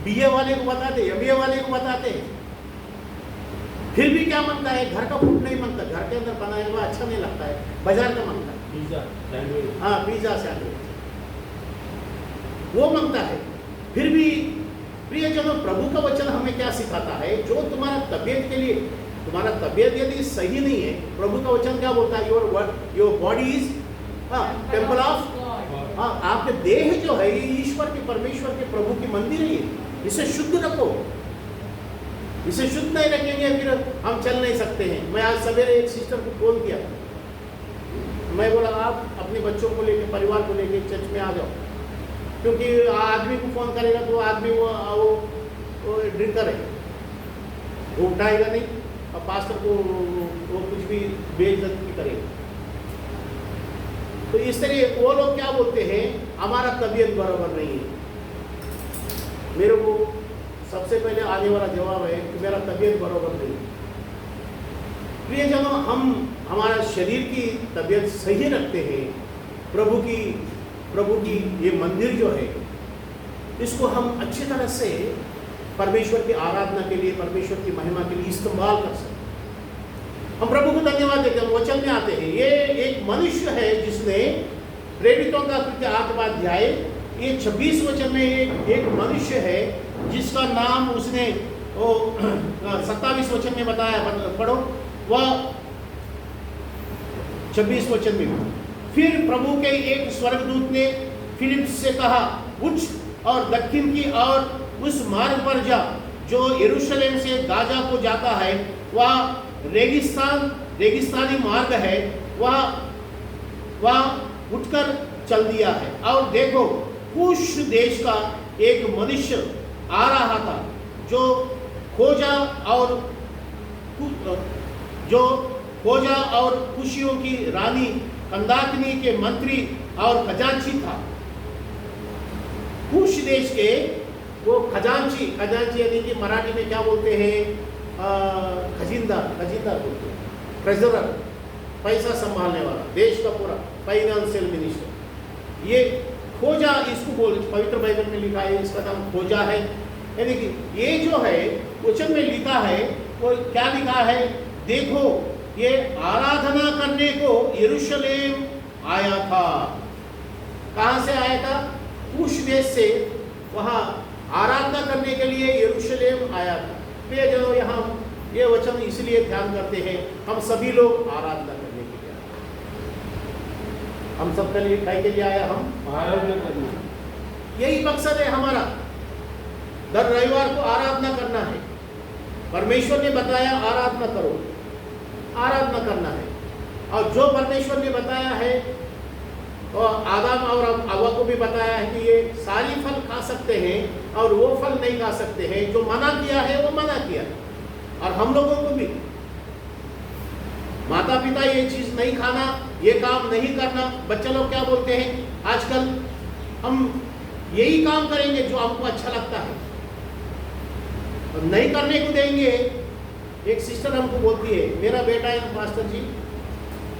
BA वाले को बताते हैं, MBA वाले को बताते हैं, फिर भी क्या मांगता है, घर का फूड नहीं मांगता, घर के अंदर बनाया हुआ अच्छा नहीं लगता है, बाजार का मांगता है, पिज्जा सैंडविच, हाँ पिज्जा सैंडविच वो मांगता है। फिर भी प्रियजनों, प्रभु का वचन हमें क्या सिखाता है, जो तुम्हारा तबीयत के लिए, तुम्हारा तबीयत यदि सही नहीं है, प्रभु का वचन क्या बोलता है, your body is temple of, आपके देह जो है ये ईश्वर के, परमेश्वर के, प्रभु की मंदिर है, इसे शुद्ध रखो। इसे शुद्ध नहीं रखेंगे फिर हम चल नहीं सकते हैं। मैं आज सवेरे एक सिस्टर को फोन किया, मैं बोला आप अपने बच्चों को लेकर, परिवार को लेकर चर्च में आ जाओ, क्योंकि आदमी को फोन करेगा तो आदमी वो ड्रिंकर है, वो उठाएगा नहीं और पास्टर को वो कुछ भी बेइज्जती करेगा। तो इस तरह वो लोग क्या बोलते हैं, हमारा तबीयत बराबर नहीं है। मेरे को सबसे पहले आने वाला जवाब है कि मेरा तबीयत बराबर नहीं है। प्रिय जब हम हमारा शरीर की तबीयत सही रखते हैं, प्रभु की ये मंदिर जो है इसको हम अच्छी तरह से परमेश्वर की आराधना के लिए, परमेश्वर की महिमा के लिए इस्तेमाल कर सकते हैं। हम प्रभु को धन्यवाद देते हैं। वचन में आते हैं, ये एक मनुष्य है जिसने प्रेरितों का कृत्य 8वां अध्याय ये 26 वचन में एक मनुष्य है जिसका नाम उसने 27 वचन में बताया, पढ़ो वह 26 वचन में। फिर प्रभु के एक स्वर्गदूत ने फिलिप्स से कहा, उठ और दक्षिण की ओर उस मार्ग पर जा जो यरूशलेम से गाजा को जाता है, वह रेगिस्तानी मार्ग है, वह उठकर चल दिया है। और देखो कुश देश का एक मनुष्य आ रहा था जो खोजा और कुशियों की रानी कंदाकिनी के मंत्री और खजांची था। कुश देश के वो खजांची यानी कि मराठी में क्या बोलते हैं, खजींदार बोलते हैं, ट्रेजरर, पैसा संभालने वाला, देश का पूरा फाइनेंशियल मिनिस्टर। ये खोजा इसको बोल, पवित्र बाइबल में लिखा है इसका नाम खोजा है। यानी कि ये जो है वचन में लिखा है वो क्या लिखा है, देखो ये आराधना करने को यरूशलेम आया था। कहां से आया था? कुश देश से वहां आराधना करने के लिए यरूशलेम आया था। प्रियजनों, यहाँ ये वचन इसलिए ध्यान करते हैं, हम सभी लोग आराधना करने के लिए आए। हम सब के लिए काय के लिए आया, हम आराधना करने, यही मकसद है हमारा। दर रविवार को आराधना करना है। परमेश्वर ने बताया आराधना करो, आराधना करना है। और जो परमेश्वर ने बताया है, और आदम और हव्वा को भी बताया है कि ये सारी फल खा सकते हैं और वो फल नहीं खा सकते हैं। जो मना किया है वो मना किया है। और हम लोगों को भी माता पिता ये चीज नहीं खाना, ये काम नहीं करना। बच्चे लोग क्या बोलते हैं आजकल, हम यही काम करेंगे जो हमको अच्छा लगता है और नहीं करने को देंगे। एक सिस्टर हमको बोलती है, मेरा बेटा है मास्टर जी,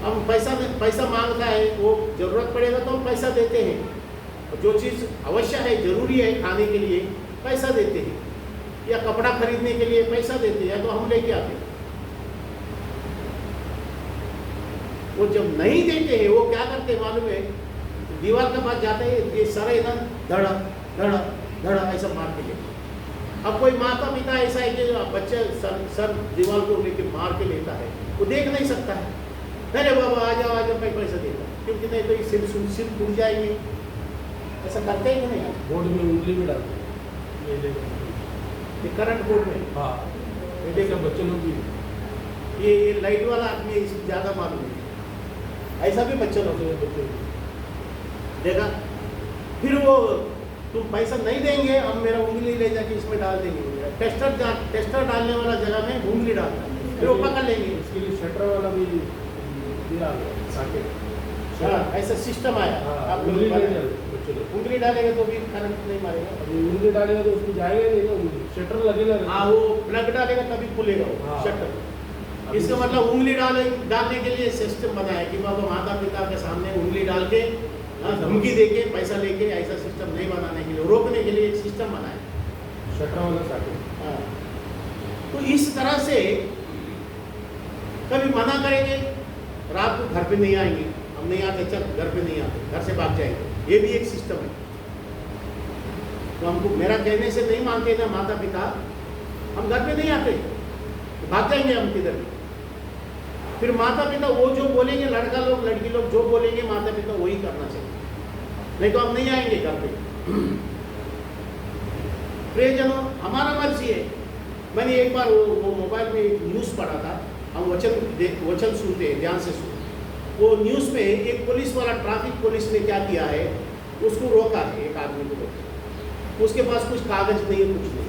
हम पैसा मांगता है, वो जरूरत पड़ेगा तो हम पैसा देते हैं, और जो चीज़ अवश्य है, जरूरी है खाने के लिए पैसा देते हैं, या कपड़ा खरीदने के लिए पैसा देते हैं, या तो हम लेके आते हैं। वो जब नहीं देते हैं वो क्या करते हैं मालूम है, दीवार के पास जाते हैं, ये सारा इधर धड़ा धड़ा धड़ा ऐसा मार के लेते। अब कोई माता पिता ऐसा है कि बच्चे सर दीवार को लेके मार के लेता है, वो देख नहीं सकता है, अरे बाबा आ जाओ मैं पैसा देता, क्योंकि नहीं तो ये सिर टूट जाएंगे। ऐसा करते हैं कि नहीं? बोर्ड में उंगली भी डालते हैं करंट बोर्ड में। हाँ, देखा बच्चे लोग भी, ये लाइट वाला आदमी है, इसको ज़्यादा मालूम है। ऐसा भी बच्चे लोग देखा, फिर वो तुम पैसा नहीं देंगे, हम मेरा उंगली ले जाके इसमें डाल देंगे। टेस्टर डालने वाला जगह में उंगली डालता है, फिर वो पकड़ लेंगे। इसके लिए शटर वाला भी दिया सॉकेट। हाँ, ऐसा सिस्टम आया। आप उंगली डालेगा तो भी करंट नहीं मारेगा, उंगली डालेगा तो उसको जाएगा नहीं ना, उंगली शटर लगेगा। हाँ, वो प्लग डालेगा तभी खुलेगा वो शटर। इसका मतलब उंगली डालने के लिए सिस्टम बनाया कि बाबा माता पिता के सामने उंगली डाल के धमकी देके पैसा लेके, ऐसा सिस्टम नहीं बनाने के लिए, रोकने के लिए एक सिस्टम बनाया शटर वाला सॉकेट। हाँ, तो इस तरह से कभी मना करेंगे, रात को घर पे नहीं आएंगे, हम नहीं आते, चल घर पे नहीं आते, घर से भाग जाएंगे, ये भी एक सिस्टम है। तो हमको मेरा कहने से नहीं मानते ना माता पिता, हम घर पे नहीं आते, भाग जाएंगे हम किधर। फिर माता पिता वो जो बोलेंगे, लड़का लोग लड़की लोग जो बोलेंगे माता पिता वही करना चाहिए, नहीं तो हम नहीं आएंगे घर पे। प्रियजनों, हमारा मर्जी है, मैंने एक बार वो मोबाइल में एक न्यूज़ पढ़ा था, हम वचन सुनते हैं, ध्यान से सुनते। वो न्यूज़ में एक पुलिस वाला, ट्रैफिक पुलिस ने क्या किया है, उसको रोका है, एक आदमी को रोका, उसके पास कुछ कागज नहीं है, कुछ नहीं,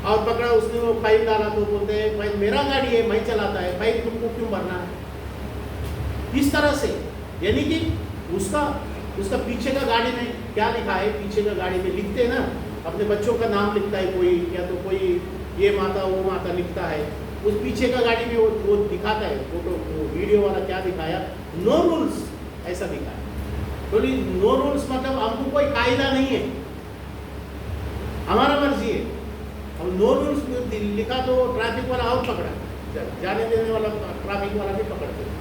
और पकड़ा, उसने वो फाइन डाला तो बोलते हैं फाइन मेरा गाड़ी है, मैं चलाता है, फाइन तुमको क्यों भरना है। इस तरह से, यानी कि उसका पीछे का गाड़ी में क्या लिखा है, पीछे का गाड़ी में लिखते हैं ना, अपने बच्चों का नाम लिखता है कोई, या तो कोई ये माता वो माता लिखता है, उस पीछे का गाड़ी में वो दिखाता है फोटो, वीडियो वाला क्या दिखाया, नो रूल्स ऐसा दिखाया। तो नो रूल्स मतलब हमको कोई कायदा नहीं है, हमारा मर्जी है। अब नो रूल्स लिखा तो ट्रैफिक वाला और पकड़ा, जाने देने वाला ट्रैफिक वाला भी पकड़ते,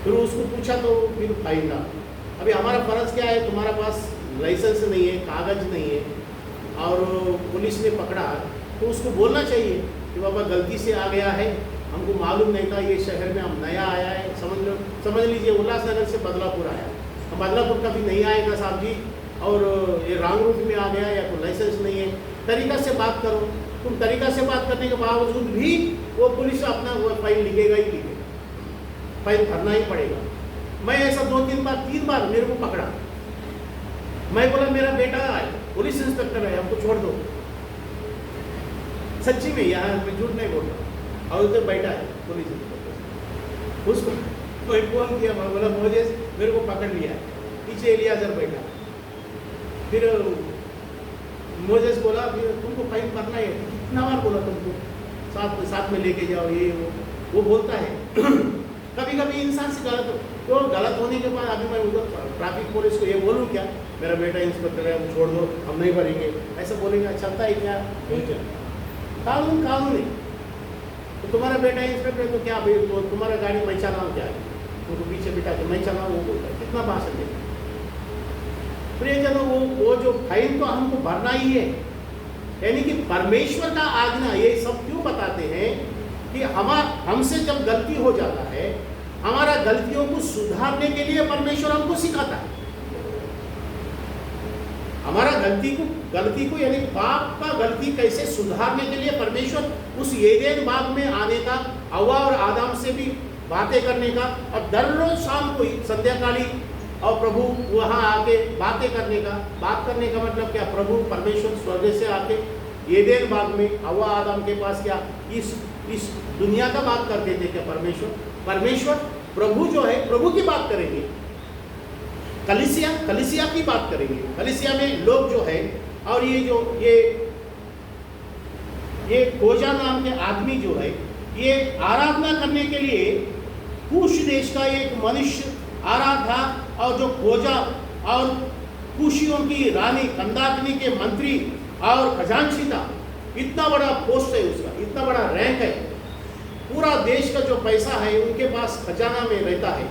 फिर उसको पूछा तो फिर फाइन ना। अभी हमारा फर्ज क्या है, तुम्हारा पास लाइसेंस नहीं है, कागज नहीं है, और पुलिस ने पकड़ा तो उसको बोलना चाहिए कि बाबा गलती से आ गया है, हमको मालूम नहीं था, ये शहर में हम नया आया है, समझ लीजिए उल्लासनगर से बदलापुर आया, हम बदलापुर कभी नहीं आएगा साहब जी, और ये रॉन्ग रूट में आ गया, या तो लाइसेंस नहीं है, तरीका से बात करो। तुम तरीका से बात करने के बावजूद भी वो पुलिस अपना वो फाइन लिखेगा ही लिखेगा, फाइन भरना ही पड़ेगा। मैं ऐसा 2-3 बार 3 बार मेरे को पकड़ा, मैं बोला मेरा बेटा है, पुलिस इंस्पेक्टर है, हमको छोड़ दो, सच्ची में, यहाँ मैं झूठ नहीं बोल रहा, और उधर बैठा है पुलिस इंस्पेक्टर, उसको कोई फोन किया, मैं बोला मुझे मेरे को पकड़ लिया, पीछे एलियाजर बैठा, फिर मोजेस बोला फिर तुमको फाइन भरना है, कितना बार बोला तुमको साथ में लेके जाओ, ये वो बोलता है। कभी कभी इंसान से गलत होने के बाद अभी मैं उधर ट्रैफिक पुलिस को ये बोलूँ क्या, मेरा बेटा इंस्पेक्टर है, हम छोड़ दो, हम नहीं भरेंगे, ऐसा बोलेंगे, चलता है क्या? कानून है। तो तुम्हारा बेटा इंस्पेक्टर है तो क्या भाई, तो तुम्हारा गाड़ी मैं चलाऊँ क्या, तुमको पीछे बिठा के मैं चलाऊँ, वो बोलता है, कितना भाषण देता। प्रियजनों, वो जो फाइन तो हमको भरना ही है, यानी कि परमेश्वर का आज्ञा, ये सब क्यों बताते हैं कि हमसे जब गलती हो जाता है, हमारा गलतियों को सुधारने के लिए परमेश्वर हमको सिखाता है। हमारा गलती को यानी पाप का गलती कैसे सुधारने के लिए परमेश्वर उस एदेन बाग में आने का, हव्वा और आदम से भी बातें करने का, और दररोज शाम को संध्याकाली और प्रभु वहाँ आके बातें करने का। बात करने का मतलब क्या, प्रभु परमेश्वर स्वर्ग से आके एदेन बाग में हव्वा आदम के पास क्या इस दुनिया का बात करते थे क्या? परमेश्वर प्रभु जो है, प्रभु की बात करेंगे, कलीसिया की बात करेंगे। कलीसिया में लोग जो है, और ये खोजा नाम के आदमी जो है, ये आराधना करने के लिए कुश देश का एक मनुष्य आ रहा था, और जो खोजा और कुशियों की रानी कंदाकिनी के मंत्री और खजांची था। इतना बड़ा पोस्ट है उसका, इतना बड़ा रैंक है, पूरा देश का जो पैसा है उनके पास खजाना में रहता है,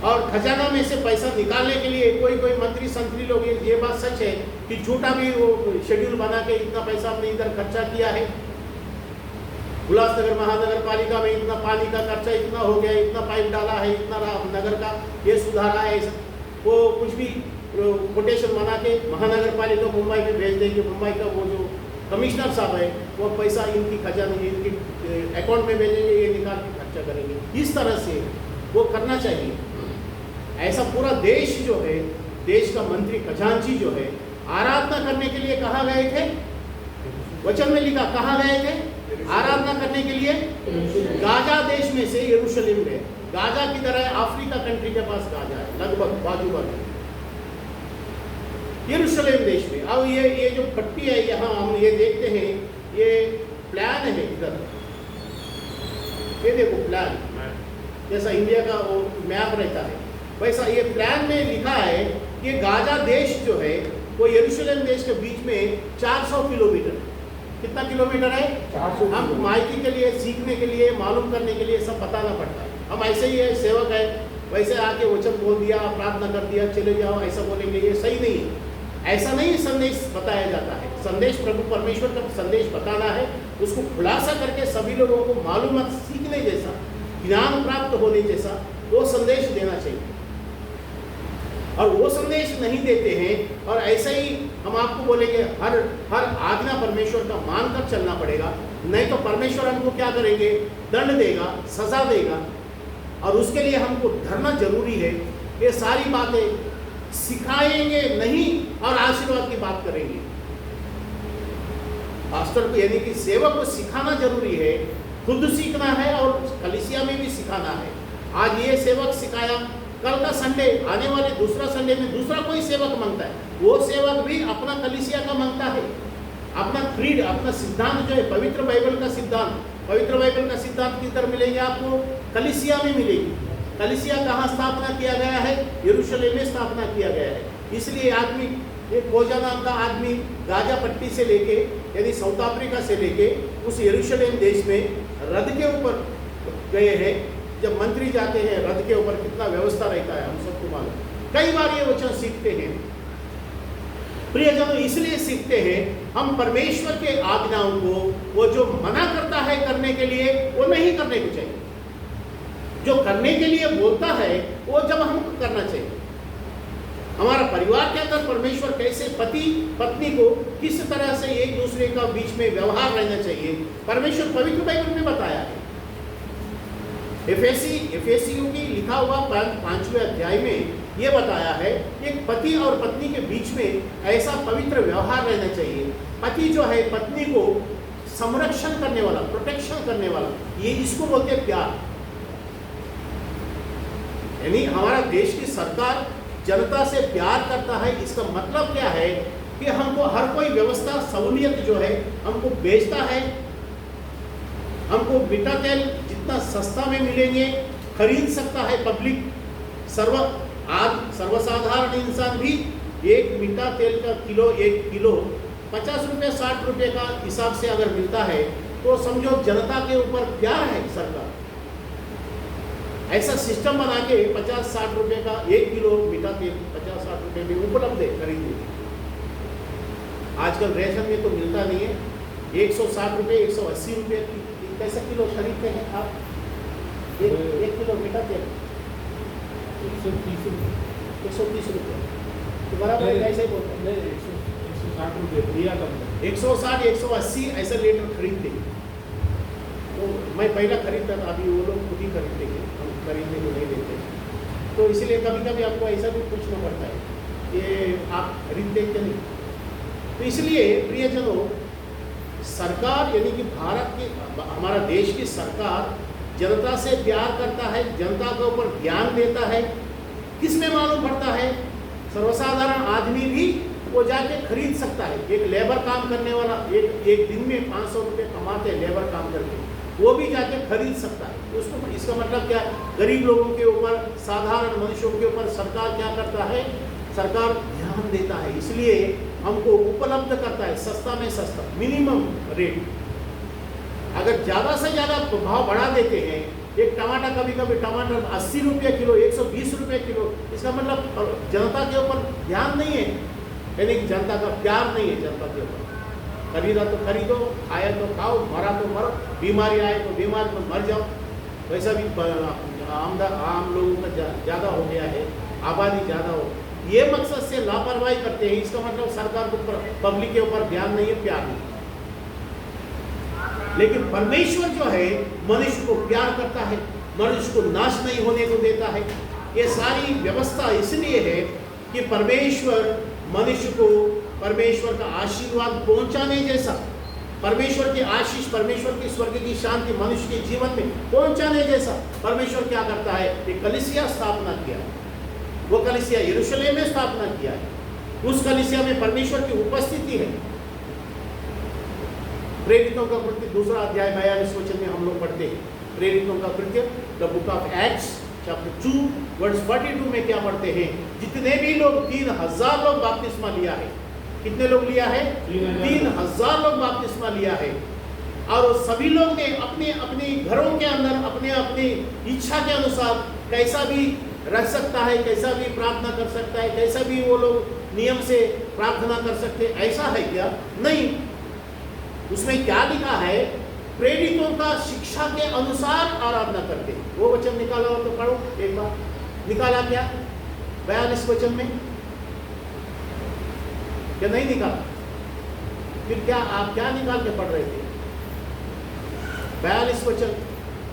और खजाना में से पैसा निकालने के लिए कोई मंत्री संतरी लोग, ये बात सच है कि झूठा भी वो शेड्यूल बना के इतना पैसा हमने इधर खर्चा किया है, उल्लासनगर महानगर पालिका में इतना पानी का खर्चा इतना हो गया, इतना पाइप डाला है, इतना नगर का ये सुधारा है, वो कुछ भी कोटेशन बना के महानगर पालिका मुंबई में भेज देंगे। मुंबई का वो जो कमिश्नर साहब है वो पैसा इनकी खजाने इनकी अकाउंट में भेजेंगे, ये निकाल के खर्चा करेंगे। इस तरह से वो करना चाहिए। ऐसा पूरा देश जो है, देश का मंत्री खजांची जो है, आराधना करने के लिए कहाँ गए थे? वचन में लिखा कहाँ गए थे आराधना करने के लिए? गाजा देश में से यरूशलेम गए। गाजा की तरह अफ्रीका कंट्री के पास गाजा है, लगभग बाजू बाजू यरूशलेम देश में। अब ये जो पट्टी है यहाँ हम ये देखते हैं, ये प्लान है इधर, ये देखो प्लान, जैसा इंडिया का वो मैप रहता है वैसा ये प्लान में लिखा है कि गाजा देश जो है वो यरूशलेम देश के बीच में 400 किलोमीटर, कितना किलोमीटर है? 400। हम माइकी के लिए, सीखने के लिए, मालूम करने के लिए सब बताना पड़ता है। हम ऐसे ही है, सेवक है, वैसे आके वचन बोल दिया, प्रार्थना कर दिया, चले जाओ, ऐसा बोलेंगे, ये सही नहीं है। ऐसा नहीं संदेश बताया जाता है। संदेश प्रभु परमेश्वर का संदेश बताना है, उसको खुलासा करके सभी लोगों को मालूमात सीखने जैसा, ज्ञान प्राप्त होने जैसा वो संदेश देना चाहिए। और वो संदेश नहीं देते हैं और ऐसे ही हम आपको बोलेंगे हर हर आज्ञा परमेश्वर का मानकर चलना पड़ेगा, नहीं तो परमेश्वर हमको क्या करेंगे, दंड देगा, सजा देगा। और उसके लिए हमको डरना जरूरी है। ये सारी बातें सिखाएंगे नहीं और आशीर्वाद की बात करेंगे। पास्टर को यानी कि सेवक को सिखाना जरूरी है, खुद सीखना है और कलीसिया में भी सिखाना है। आज ये सेवक सिखाया, कल का संडे आने वाले दूसरा संडे में दूसरा कोई सेवक मांगता है, वो सेवक भी अपना कलीसिया का मांगता है, अपना क्रीड, अपना सिद्धांत जो है पवित्र बाइबल का सिद्धांत। पवित्र बाइबल का सिद्धांत किधर मिलेंगे आपको? कलीसिया में मिलेगी। कलीसिया कहाँ स्थापना किया गया है? यरूशलेम में स्थापना किया गया है। इसलिए आदमी, एक खोजा नाम का आदमी गाजा पट्टी से लेके यानी साउथ अफ्रीका से लेके उस यरूशलेम देश में रथ के ऊपर गए हैं। जब मंत्री जाते हैं रथ के ऊपर कितना व्यवस्था रहता है हम सबको मालूम। कई बार ये वचन सीखते हैं प्रियजनों, इसलिए सीखते हैं हम परमेश्वर के आज्ञाओं को, वो जो मना करता है करने के लिए वो नहीं करने को चाहिए, जो करने के लिए बोलता है वो जब हमको करना चाहिए। हमारा परिवार के अंदर परमेश्वर कैसे पति पत्नी को किस तरह से एक दूसरे का बीच में व्यवहार रहना चाहिए, परमेश्वर पवित्र बाइबल में बताया है। एफेसियों की लिखा हुआ 5वें अध्याय में यह बताया है एक पति और पत्नी के बीच में ऐसा पवित्र व्यवहार रहना चाहिए। पति जो है पत्नी को संरक्षण करने वाला, प्रोटेक्शन करने वाला, ये इसको बोलते हैं प्यार। यानी हमारा देश की सरकार जनता से प्यार करता है, इसका मतलब क्या है कि हमको हर कोई व्यवस्था सहूलियत जो है हमको बेचता है। हमको मीठा तेल जितना सस्ता में मिलेंगे खरीद सकता है पब्लिक। आज सर्वसाधारण इंसान भी एक मीठा तेल का किलो 1 किलो 50 रुपये 60 रुपये का हिसाब से अगर मिलता है तो समझो जनता के ऊपर प्यार है सरकार। ऐसा सिस्टम बना के 50-60 रुपये का 1 किलो मीठा तेल 50-60 रुपये में उपलब्ध है खरीदने। आजकल रेशन में तो मिलता नहीं है। 160 रुपये 180 रुपये कैसा किलो खरीदते हैं आप? एक किलो मीठा तेल 130 रुपये तो बराबर है। कैसे बोलते हैं? 160 रुपये दिया था, 160 180 ऐसा लीटर खरीदते हैं। तो मैं पहला खरीदता था, अभी वो लोग खुद ही खरीदते हैं, हम खरीदने को नहीं देते। तो इसलिए कभी कभी आपको ऐसा भी पूछना पड़ता है कि आप खरीदते कि नहीं। तो इसलिए प्रियजनों, सरकार यानी कि भारत की, हमारा देश की सरकार जनता से प्यार करता है, जनता के ऊपर ध्यान देता है। किसमें मालूम पड़ता है? सर्वसाधारण आदमी भी वो जाके खरीद सकता है। एक लेबर काम करने वाला एक दिन में 500 रुपये कमाते हैं लेबर काम करके, वो भी जाके खरीद सकता है। उसको इसका मतलब क्या? गरीब लोगों के ऊपर, साधारण मनुष्यों के ऊपर सरकार क्या करता है? सरकार ध्यान देता है, इसलिए हमको उपलब्ध करता है सस्ता में सस्ता, मिनिमम रेट। अगर ज़्यादा से ज़्यादा भाव बढ़ा देते हैं, एक टमाटर कभी कभी टमाटर 80 रुपये किलो 120 रुपये किलो, इसका मतलब जनता के ऊपर ध्यान नहीं है, यानी कि जनता का प्यार नहीं है जनता के ऊपर। खरीदा तो खरीदो, खाया तो खाओ, मरा तो मरो, बीमारी आए तो बीमार तो मर जाओ। वैसा भी आम लोगों का ज़्यादा हो गया है, आबादी ज़्यादा हो, ये मकसद से लापरवाही करते हैं। इसका मतलब सरकार के ऊपर, पब्लिक के ऊपर ध्यान नहीं है, प्यार नहीं। लेकिन परमेश्वर जो है मनुष्य को प्यार करता है, मनुष्य को नाश नहीं होने को देता है। ये सारी व्यवस्था इसलिए है कि परमेश्वर मनुष्य को परमेश्वर का आशीर्वाद पहुंचाने जैसा, परमेश्वर की आशीष, परमेश्वर की स्वर्ग की शांति मनुष्य के जीवन में पहुंचाने जैसा परमेश्वर क्या करता है? एक कलीसिया स्थापना किया है। वो कलीसिया यरूशलेम में स्थापना किया है। उस कलीसिया में परमेश्वर की उपस्थिति है। प्रेरितों का कृत्य 2 अध्याय 42 वचन में हम लोग पढ़ते हैं। प्रेरितों का कृत्य the book of Acts chapter 2 verse 42 में क्या पढ़ते हैं? जितने भी लोग 3000 लोग बपतिस्मा लिया है। कितने लोग लिया है? 3000 लोग बपतिस्मा लिया है। और सभी लोग ने अपने अपने घरों के अंदर अपने अपनी इच्छा के अनुसार कैसा भी रह सकता है, कैसा भी प्रार्थना कर सकता है, कैसा भी वो लोग नियम से प्रार्थना कर सकते, ऐसा है क्या? नहीं। उसमें क्या लिखा है? प्रेरितों का शिक्षा के अनुसार आराधना करते हैं। वो वचन निकाला हो तो पढ़ो एक बार। निकाला क्या? 42 वचन में क्या नहीं निकाला? फिर क्या आप क्या निकाल के पढ़ रहे थे? 42 वचन,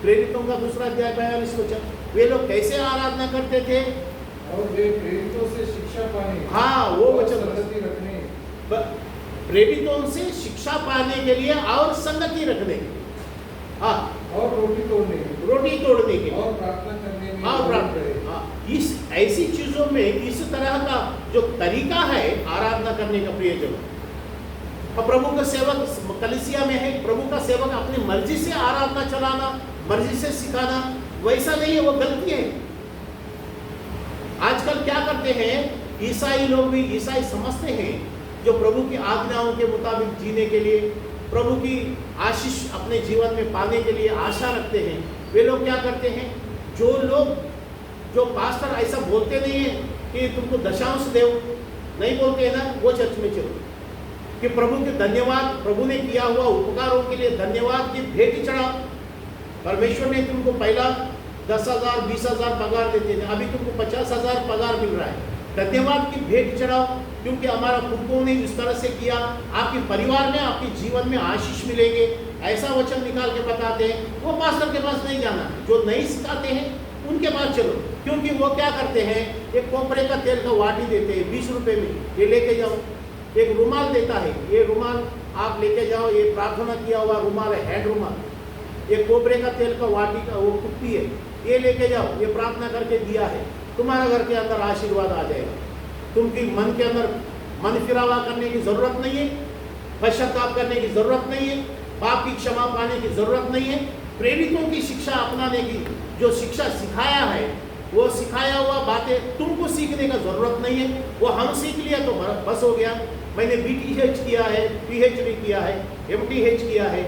प्रेरितों का दूसरा अध्याय 42 वचन। वे लोग कैसे आराधना करते थे? और वे प्रेरितों से शिक्षा पाने, हाँ, वो और वचन संगति रखने, प्रेरितों से शिक्षा पाने के लिए और संगति रखने, हाँ, और रोटी तोड़ने के लिए, और प्रार्थना करने में हाँ, प्रार्थना, हाँ, इस ऐसी चीजों में इस तरह का जो तरीका है आराधना करने का, प्रियजन, और प्रभु का सेवक कलीसिया में है, प्रभु का सेवक अपनी मर्जी से आराधना चलाना, मर्जी से सिखाना, वैसा नहीं है, वो गलती है। आजकल क्या करते हैं ईसाई लोग भी, ईसाई समझते हैं जो प्रभु की आज्ञाओं के मुताबिक जीने के लिए, प्रभु की आशीष अपने जीवन में पाने के लिए आशा रखते हैं, वे लोग क्या करते हैं, जो लोग, जो पास्टर ऐसा बोलते नहीं है कि तुमको दशांश दो, नहीं बोलते हैं ना, वो चर्च में चलो, कि प्रभु के धन्यवाद, प्रभु ने किया हुआ उपकारों के लिए धन्यवाद की भेंट चढ़ाओ। परमेश्वर ने तुमको पहला 10,000 20,000 पगार देते थे, अभी तुमको 50,000 पगार मिल रहा है, धन्यवाद की भेंट चढ़ाओ, क्योंकि हमारा पुरखों ने इस तरह से किया, आपके परिवार में, आपके जीवन में आशीष मिलेंगे, ऐसा वचन निकाल के बताते हैं। वो पास्टर के पास नहीं जाना, जो नहीं सिखाते हैं उनके पास चलो, क्योंकि वो क्या करते हैं, एक कोपरे का तेल का वाटी देते हैं 20 रुपए में, ये लेके जाओ, एक रुमाल देता है, ये रुमाल आप लेके जाओ, ये प्रार्थना किया हुआ रुमाल है, हैंड रुमाल, ये कोपरे का तेल का वाटी का वो कुप्पी है, ये लेके जाओ, ये प्रार्थना करके दिया है, तुम्हारा घर के अंदर आशीर्वाद आ जाएगा। तुमकी मन के अंदर मन फिरावा करने की जरूरत नहीं है, पश्चाताप करने की जरूरत नहीं है, पाप की क्षमा पाने की जरूरत नहीं है। प्रेरितों की शिक्षा अपनाने की, जो शिक्षा सिखाया है, वो सिखाया हुआ बातें तुमको सीखने का जरूरत नहीं है, वो हम सीख लिया तो बस हो गया। मैंने BTH किया है, PhD किया है, MTH किया है,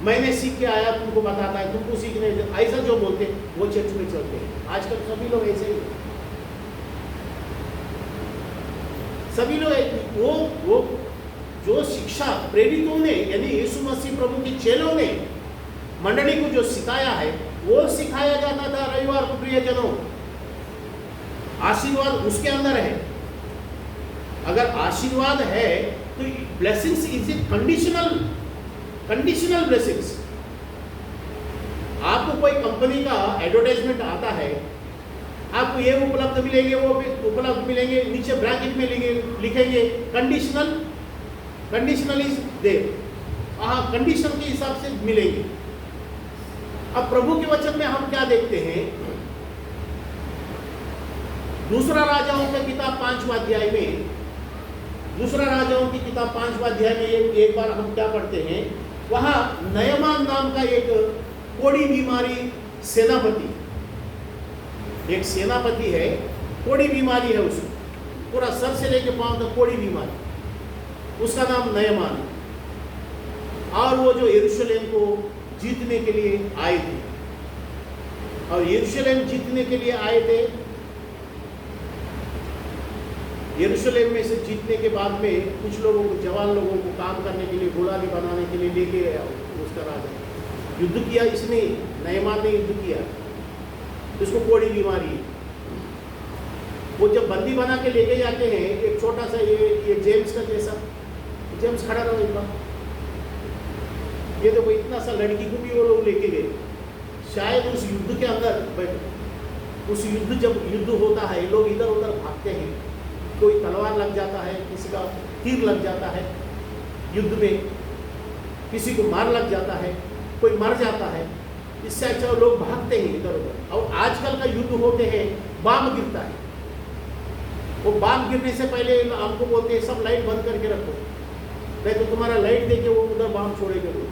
मैंने सीख के आया, तुमको बताता है, तुमको सीखने, ऐसा जो बोलते वो चर्च में चलते हैं। आजकल सभी लोग ऐसे ही, सभी लोग वो जो शिक्षा प्रेरितों ने, यानी यीशु मसीह प्रभु के चेलों ने मंडली को जो सिखाया है, वो सिखाया जाता था रविवार को। प्रियजनों, आशीर्वाद उसके अंदर है। अगर आशीर्वाद है तो blessings is a conditional blessings. आपको कोई कंपनी का एडवर्टाइजमेंट आता है, आपको ये उपलब्ध मिलेंगे, वो भी उपलब्ध मिलेंगे, नीचे ब्रैकेट में लिखेंगे कंडीशनल इज देयर, हाँ, कंडीशन के हिसाब से मिलेंगे। अब प्रभु के वचन में हम क्या देखते हैं, दूसरा राजाओं की किताब 5वां अध्याय में, दूसरा राजाओं की किताब 5वां अध्याय में एक बार हम क्या पढ़ते हैं, वहां नयमान नाम का एक कोड़ी बीमारी सेनापति, एक सेनापति है, कोड़ी बीमारी है उसको, पूरा सर से लेके पांव तक कोड़ी बीमारी, उसका नाम नयमान। और वो जो यरूशलेम को जीतने के लिए आए थे, और यरूशलेम जीतने के लिए आए थे, यरूशलेम में से जीतने के बाद में कुछ लोगों को, जवान लोगों को काम करने के लिए, गुलामी बनाने के लिए लेके आया उसका राजा। युद्ध किया इसने, नयमान ने युद्ध किया, इसको कोड़ी बीमारी है। वो जब बंदी बना के लेके जाते हैं, एक छोटा सा ये जेम्स का जैसा, जेम्स खड़ा रहो एक बार, ये देखो इतना सा लड़की को भी वो लोग लेके गए, शायद उस युद्ध के अंदर, उस युद्ध, जब युद्ध होता है, लोग इधर उधर भागते हैं, कोई तलवार लग जाता है, किसी का तीर लग जाता है युद्ध में, किसी को मार लग जाता है, कोई मर जाता है, इससे अच्छा लोग भागते हैं इधर उधर। और आजकल का युद्ध होते हैं, बम गिरता है, वो बम गिरने से पहले हमको बोलते हैं सब लाइट बंद करके रखो, नहीं तो तुम्हारा लाइट देके वो उधर बम छोड़ेंगे लोग।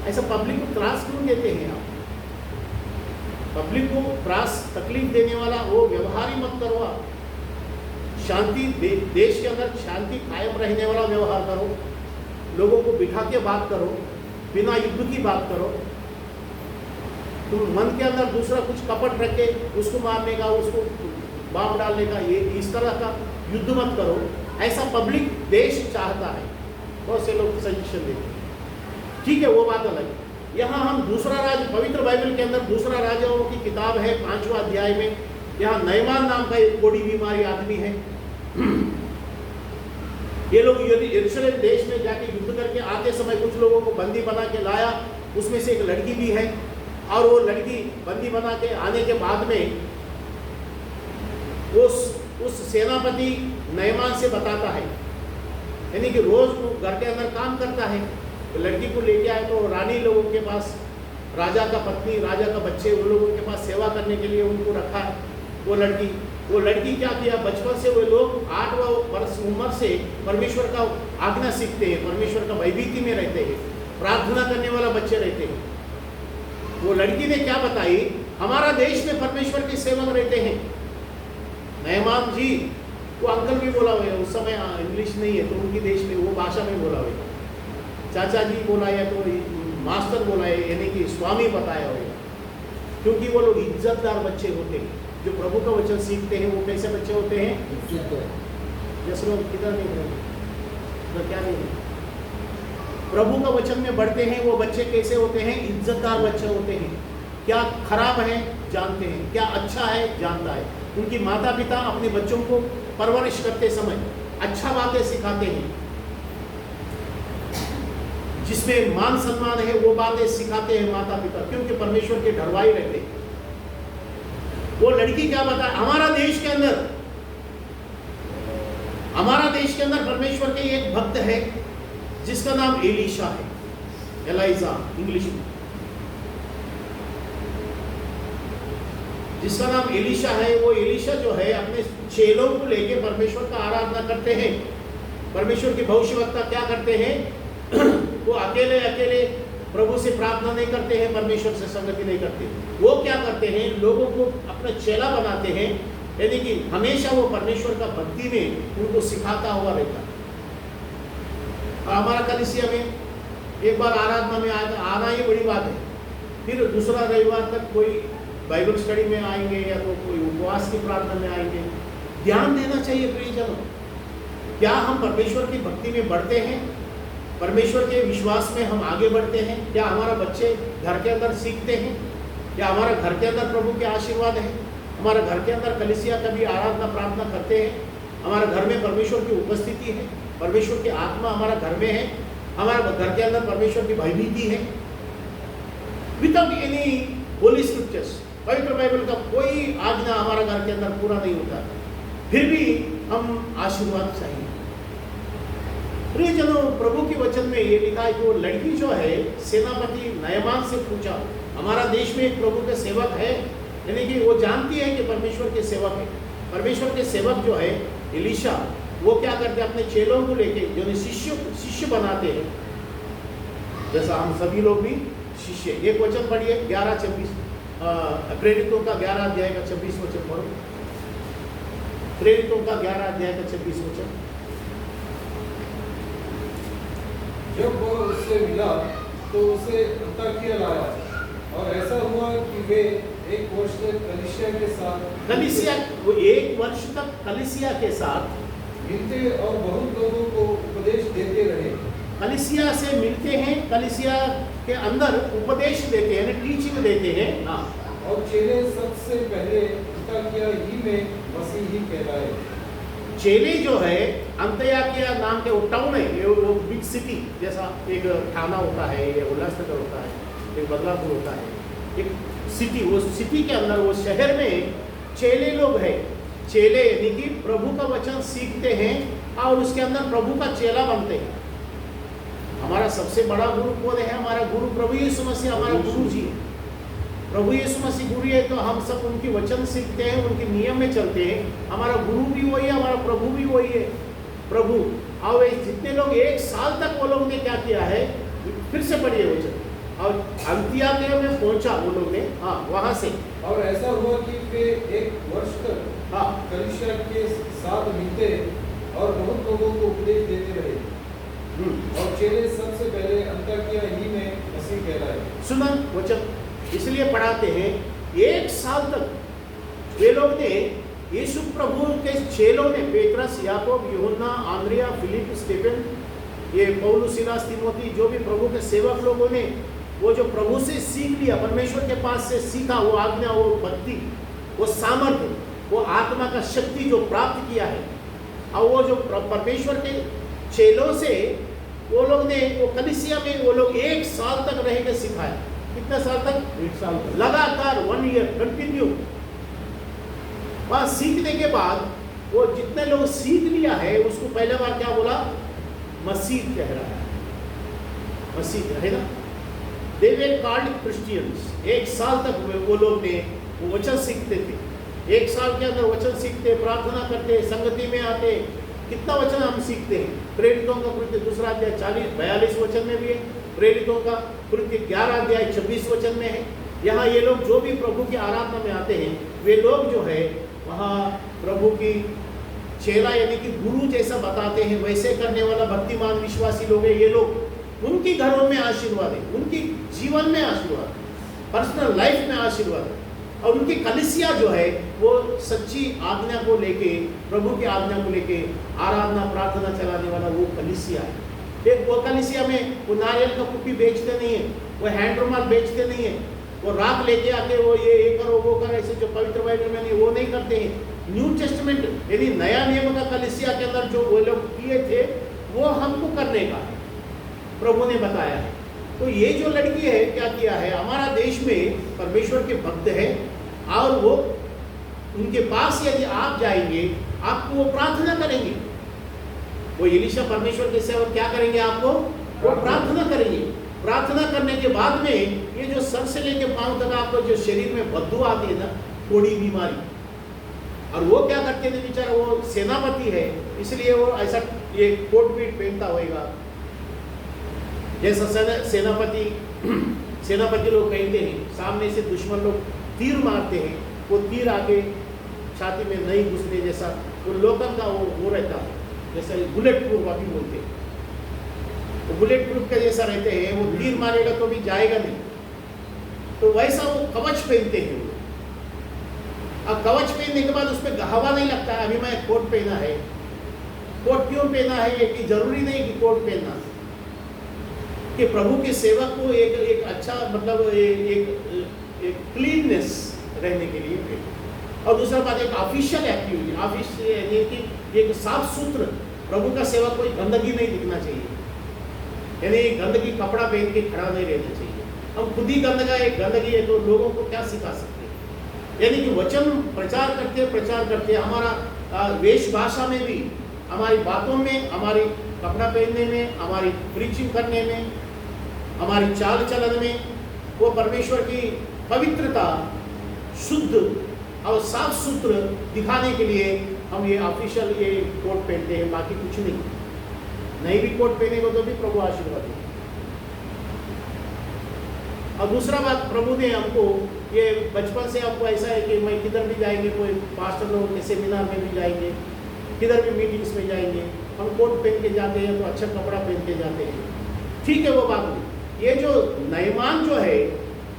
ऐसा पब्लिक को त्रास क्यों देते हैं आप? पब्लिक को त्रास, तकलीफ देने वाला वो व्यवहार ही मत करो आप। शांति, देश के अंदर शांति कायम रहने वाला व्यवहार करो, लोगों को बिठा के बात करो, बिना युद्ध की बात करो। तुम मन के अंदर दूसरा कुछ कपट रख के उसको मारने का, उसको बम डालने का, ये इस तरह का युद्ध मत करो। ऐसा पब्लिक देश चाहता है, बहुत से लोग सजेशन देते हैं, ठीक है, वो बात अलग है। यहाँ हम दूसरा राज, पवित्र बाइबल के अंदर दूसरा राजाओं की किताब है 5वां अध्याय में, यहाँ नयमान नाम का एक कोड़ी बीमारी आदमी है। ये लोग यरूशलेम देश में जाके युद्ध करके आते समय कुछ लोगों को बंदी बना के लाया, उसमें से एक लड़की भी है। और वो लड़की बंदी बना के आने के बाद में उस सेनापति नयमान से बताता है, यानी कि रोज वो घर के अंदर काम करता है, तो लड़की को लेके आए तो रानी लोगों के पास, राजा का पत्नी, राजा का बच्चे, उन लोगों के पास सेवा करने के लिए उनको रखा है। वो लड़की क्या किया, बचपन से वे लोग 8 वर्ष उम्र से परमेश्वर का आज्ञा सीखते हैं, परमेश्वर का भयभीति में रहते हैं, प्रार्थना करने वाला बच्चे रहते हैं। वो लड़की ने क्या बताई, हमारा देश में परमेश्वर के सेवक रहते हैं। नयमान जी, वो अंकल भी बोला हुआ है, उस समय इंग्लिश नहीं है तो उनकी देश में वो भाषा में बोला हुआ है, चाचा जी बोला है तो मास्टर बोला है, यानी कि स्वामी बताया होगा। क्योंकि वो लोग इज्जतदार बच्चे होते हैं, जो प्रभु का वचन सीखते हैं। वो कैसे बच्चे होते हैं, जैसे लोग किधर नहीं रहे तो क्या नहीं, प्रभु का वचन में बढ़ते हैं। वो बच्चे कैसे होते हैं, इज्जतदार बच्चे होते हैं। क्या खराब है जानते हैं, क्या अच्छा है जानता है। उनकी माता पिता अपने बच्चों को परवरिश करते समय अच्छा बातें सिखाते हैं, जिसमें मान सम्मान है वो बातें सिखाते हैं माता पिता, क्योंकि परमेश्वर के डरवाई रहते हैं। वो लड़की क्या बताए, हमारा देश के अंदर परमेश्वर के एक भक्त है जिसका नाम एलीशा है, एलाइजा इंग्लिश में, जिसका नाम एलीशा है। वो एलीशा जो है अपने चेलों को लेके परमेश्वर का आराधना करते हैं। परमेश्वर के भविष्यवक्ता क्या करते हैं, वो अकेले प्रभु से प्रार्थना नहीं करते हैं, परमेश्वर से संगति नहीं करते। वो क्या करते हैं, लोगों को अपना चेला बनाते हैं, यानी कि हमेशा वो परमेश्वर का भक्ति में उनको सिखाता हुआ रहता है। हमारा कलीसिया में एक बार आराधना में आना ये बड़ी बात है, फिर दूसरा रविवार तक कोई बाइबल स्टडी में आएंगे या तो कोई उपवास की प्रार्थना में आएंगे। ध्यान देना चाहिए प्रियजनों, क्या हम परमेश्वर की भक्ति में बढ़ते हैं, परमेश्वर के विश्वास में हम आगे बढ़ते हैं? क्या हमारा बच्चे घर के अंदर सीखते हैं? क्या हमारा घर के अंदर प्रभु के आशीर्वाद है? हमारा घर के अंदर कलीसिया का भी आराधना प्रार्थना करते हैं? हमारा घर में परमेश्वर की उपस्थिति है, परमेश्वर की आत्मा हमारा घर में है, हमारा घर के अंदर परमेश्वर की भयभीति है? विदाउट एनी होली स्क्रिप्चर्स, पवित्र बाइबल का कोई आज्ञा हमारा घर के अंदर पूरा नहीं होता, फिर भी हम आशीर्वाद चाहिए। प्रियजनों, प्रभु के वचन में ये लिखा है कि वो लड़की जो है सेनापति नयमान से पूछा, हमारा देश में एक प्रभु के सेवक है, यानी कि वो जानती है कि परमेश्वर के सेवक है। परमेश्वर के सेवक जो है एलीशा, वो क्या करते हैं, अपने चेलों को लेके जो शिष्य बनाते हैं, जैसा हम सभी लोग भी शिष्य। एक वचन पढ़िए 11:26, प्रेरितों का 11 अध्याय का 26 वचन पढ़ो। प्रेरितों का 11 अध्याय का 26 वचन। जब वह उससे मिला तो उसे अंताकिया लाया, और ऐसा हुआ कि वे 1 वर्ष तक कलीसिया के साथ वो 1 वर्ष तक कलीसिया के साथ मिलते और बहुत लोगों को उपदेश देते रहे। कलीसिया से मिलते हैं, कलीसिया के अंदर उपदेश देते हैं, टीचिंग देते हैं। हाँ, और चेले सबसे पहले अंताकिया ही में मसीही कहलाए। चेले जो है अंत्योकिया नाम के वो टाउन है, वो बिग सिटी जैसा एक थाना होता है, या उल्लासनगर होता है, एक बदलापुर होता है, एक सिटी, वो सिटी के अंदर वो शहर में चेले लोग हैं। चेले यानी कि प्रभु का वचन सीखते हैं और उसके अंदर प्रभु का चेला बनते हैं। हमारा सबसे बड़ा गुरु कौन है? हमारा गुरु प्रभु यीशु मसीह, हमारा गुरु जी है। प्रभु यीशु मसीह गुरु है तो हम सब उनकी वचन सीखते हैं, उनके नियम में चलते हैं। हमारा गुरु भी वही है, हमारा प्रभु भी वही है। प्रभु और जितने लोग 1 साल तक वो लोग ने क्या किया है, फिर से पढ़िए वचन, और अंत्योकिया में पहुंचा वो लोग ने, हाँ वहां से। और ऐसा हुआ कि वे 1 वर्ष तक हाँ कलीसिया के साथ मिलते और बहुत लोगों को उपदेश देते रहे। और चेले सबसे पहले अंताकिया ही में मसीह कहलाए। सुना वचन, इसलिए पढ़ाते हैं 1 साल तक वे लोग ने, यीशु प्रभु के चेलों ने, पेत्रस, याकूब, यूहन्ना, आंद्रिया, फिलिप, स्टीफन, ये पौलुस, सीलास, तीमोथी, जो भी प्रभु के सेवक लोगों ने वो जो प्रभु से सीख लिया, परमेश्वर के पास से सीखा, वो आज्ञा, वो भक्ति, वो सामर्थ्य, वो आत्मा का शक्ति जो प्राप्त किया है, और वो जो परमेश्वर के चेलों से वो लोग ने, वो कलीसिया में वो लोग 1 साल तक रह के सिखाया। कितने साल तक? 1 साल तक। लगातार 1 ईयर कंटिन्यू। वहां सीखने के बाद वो जितने लोग सीख लिया है उसको पहले बार क्या बोला? मसीह कह रहा है, मसीह है ना। दे वर कॉल्ड क्रिश्चियंस। 1 साल तक वो लोग ने वो वचन सीखते थे। 1 साल के अंदर वचन सीखते, प्रार्थना करते, संगति में आते। कितना वचन हम सीखते हैं? प्रेरितों का कृत्य 2 अध्याय 42 वचन में भी है। प्रेरितों का कृत्य 11 अध्याय 26 वचन में है। यहाँ ये लोग जो भी प्रभु की आराधना में आते हैं, वे लोग जो है वहाँ प्रभु की चेला यानी कि गुरु जैसा बताते हैं, वैसे करने वाला भक्तिमान विश्वासी लोग हैं ये लोग। उनकी घरों में आशीर्वाद है, उनकी जीवन में आशीर्वाद है, पर्सनल लाइफ में आशीर्वाद है। और उनकी कलीसिया जो है वो सच्ची आज्ञा को लेके, प्रभु की आज्ञा को लेके आराधना प्रार्थना चलाने वाला वो कलीसिया है। एक वो कलीसिया में वो नारियल का कुप्पी बेचते नहीं है, वो हैंड रुमाल बेचते नहीं है, वो राख लेके आके वो ये करो वो करो ऐसे जो पवित्र बाइबल में नहीं, वो नहीं करते हैं। न्यू टेस्टमेंट यानी नया नियम का कलीसिया के अंदर जो वो लोग किए थे वो हमको करने का प्रभु ने बताया है। तो ये जो लड़की है क्या किया है? हमारा देश में परमेश्वर के भक्त है और वो उनके पास यदि आप जाएंगे आपको वो प्रार्थना करेंगे। वो एलीशा परमेश्वर के सेवक क्या करेंगे? आपको वो प्रार्थना करेंगे। प्रार्थना करने के बाद में ये जो सर से लेके पांव तक आपको जो शरीर में बदबू आती है ना, थोड़ी बीमारी, और वो क्या करते थे बेचारा, वो सेनापति है इसलिए वो ऐसा ये कोट पीट पहनता होगा जैसा सेनापति लोग कहते हैं। सामने से दुश्मन लोग तीर मारते हैं, वो तीर आके छाती में नहीं घुसने जैसा वो लोकल का वो रहता है, जैसे बुलेट प्रूफ अभी बोलते हैं, वो बुलेट प्रूफ का जैसा रहते हैं। वो तीर मारेगा तो भी जाएगा नहीं, तो वैसा वो कवच पहनते हैं। अब कवच पहनने के बाद उसमें हवा नहीं लगता है। अभी मैं कोट पहना है, कोट क्यों पहना है? ये कि जरूरी नहीं कि कोट पहनना, कि प्रभु के सेवक को एक अच्छा मतलब एक क्लीननेस रहने के लिए पहने। और दूसरा बात एक ऑफिशियल एक्टिविटी, ऑफिस यानी कि एक साफ सुथरा, प्रभु का सेवक कोई गंदगी नहीं दिखना चाहिए, यानी गंदगी कपड़ा पहन के खड़ा नहीं रहना चाहिए। हम खुद ही गंदगी है तो लोगों को क्या सिखा सकते हैं? यानी कि वचन प्रचार करते हमारा वेश भाषा में भी, हमारी बातों में, हमारी कपड़ा पहनने में, हमारी प्रीचिंग करने में, हमारी चाल चलन में वो परमेश्वर की पवित्रता, शुद्ध और साफ सुथरा दिखाने के लिए हम ये ऑफिशियल ये कोट पहनते हैं, बाकी कुछ नहीं भी कोट पहनेगा तो भी प्रभु आशीर्वाद देगा। और दूसरा बात, प्रभु ने हमको ये बचपन से आपको ऐसा है कि मैं किधर भी जाएंगे, कोई पास्टर लोगों के सेमिनार में भी जाएंगे, किधर भी मीटिंग्स में जाएंगे, हम कोट पहन के जाते हैं तो अच्छा कपड़ा पहन के जाते हैं, ठीक है वो बात नहीं। ये जो नयमान जो है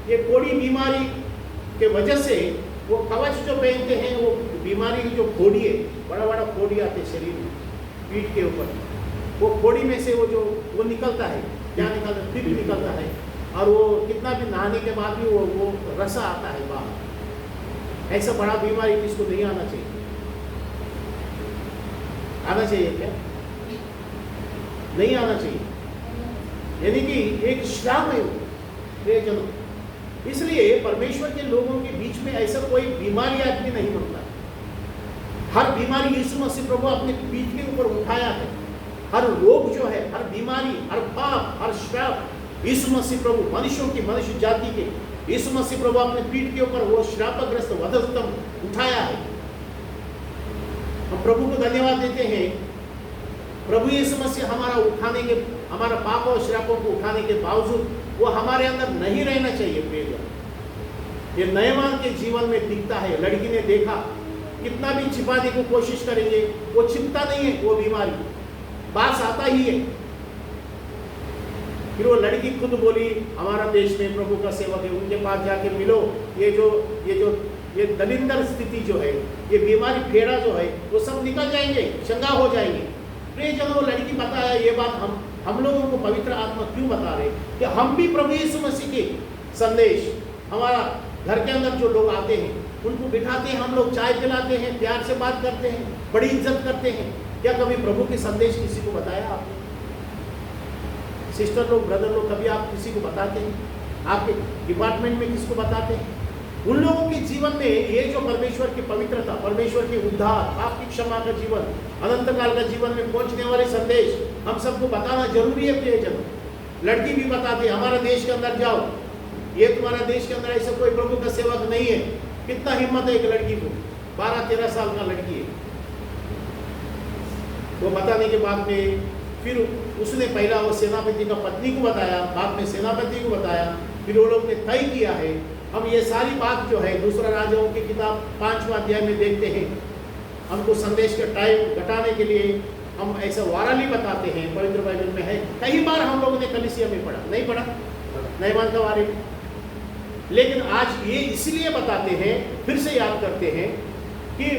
ये कोड़ी बीमारी के वजह से वो कवच जो पहनते हैं, वो बीमारी की जो खोड़ी है, बड़ा बड़ा खोड़ी आते हैं शरीर में, पीठ के ऊपर, वो खोड़ी में से वो निकलता है, क्या निकलता है? फिर निकलता है, और वो कितना भी नहाने के बाद भी वो रसा आता है बाहर। ऐसा बड़ा बीमारी किसको नहीं आना चाहिए। आना चाहिए क्या? नहीं आना चाहिए, यानी कि एक श्राप है वो। इसलिए परमेश्वर के लोगों के बीच में ऐसा कोई बीमारी आदमी नहीं होता। हर बीमारी यीशु मसीह प्रभु अपने पीठ के ऊपर उठाया है। हर रोग जो है, हर बीमारी, हर पाप, हर श्राप यीशु मसीह प्रभु मनुष्यों की, मनुष्य जाति के, यीशु मसीह प्रभु अपने पीठ के ऊपर वो श्रापग्रस्त वधस्तम उठाया है। हम प्रभु को धन्यवाद देते हैं। प्रभु यीशु मसीह हमारा पाप और श्रापों को उठाने के बावजूद वो हमारे अंदर नहीं रहना चाहिए। प्रिय, ये नयमान के जीवन में दिखता है। लड़की ने देखा, कितना भी छिपाने की कोशिश करेंगे वो छिपता नहीं है, वो बीमारी पास आता ही है। फिर वो लड़की खुद बोली, हमारा देश में प्रभु का सेवक है, उनके पास जाके मिलो। ये दलिंदर स्थिति जो है, ये बीमारी फेड़ा जो है, वो सब निकल जाएंगे, चंगा हो जाएंगे। प्रिय जन, वो लड़की बताया ये बात हम लोगों को पवित्र आत्मा क्यों बता रहे कि हम भी प्रभु यीशु मसीह के संदेश, हमारा घर के अंदर जो लोग आते हैं उनको बिठाते हैं, हम लोग चाय पिलाते हैं, प्यार से बात करते हैं, बड़ी इज्जत करते हैं, क्या कभी प्रभु के संदेश किसी को बताया आपने? सिस्टर लोग, ब्रदर लोग, कभी आप किसी को बताते हैं? आपके डिपार्टमेंट में किसको बताते हैं? उन लोगों के जीवन में ये जो परमेश्वर की पवित्रता, परमेश्वर के उद्धार, पाप की क्षमा का जीवन, अनंत काल का जीवन में पहुंचने वाले संदेश हम सबको बताना जरूरी है प्रियजन। लड़की भी बताते, हमारा देश के अंदर जाओ, ये तुम्हारा देश के अंदर ऐसा कोई प्रभु का सेवक नहीं है। कितना हिम्मत है एक लड़की को, 12-13 साल का लड़की है, वो बताने के बाद में फिर उसने पहला वो सेनापति का पत्नी को बताया, बाद में सेनापति को बताया, फिर वो लोग ने तय किया है। हम ये सारी बात जो है दूसरा राजाओं की किताब 5वां अध्याय में देखते हैं। हमको संदेश का टाइम घटाने के लिए हम ऐसा वाराली बताते हैं, पवित्र बाइबल में है। कई बार हम लोगों ने कलीसिया में पढ़ा, नहीं पढ़ा नैमान का वारे में, लेकिन आज ये इसलिए बताते हैं, फिर से याद करते हैं कि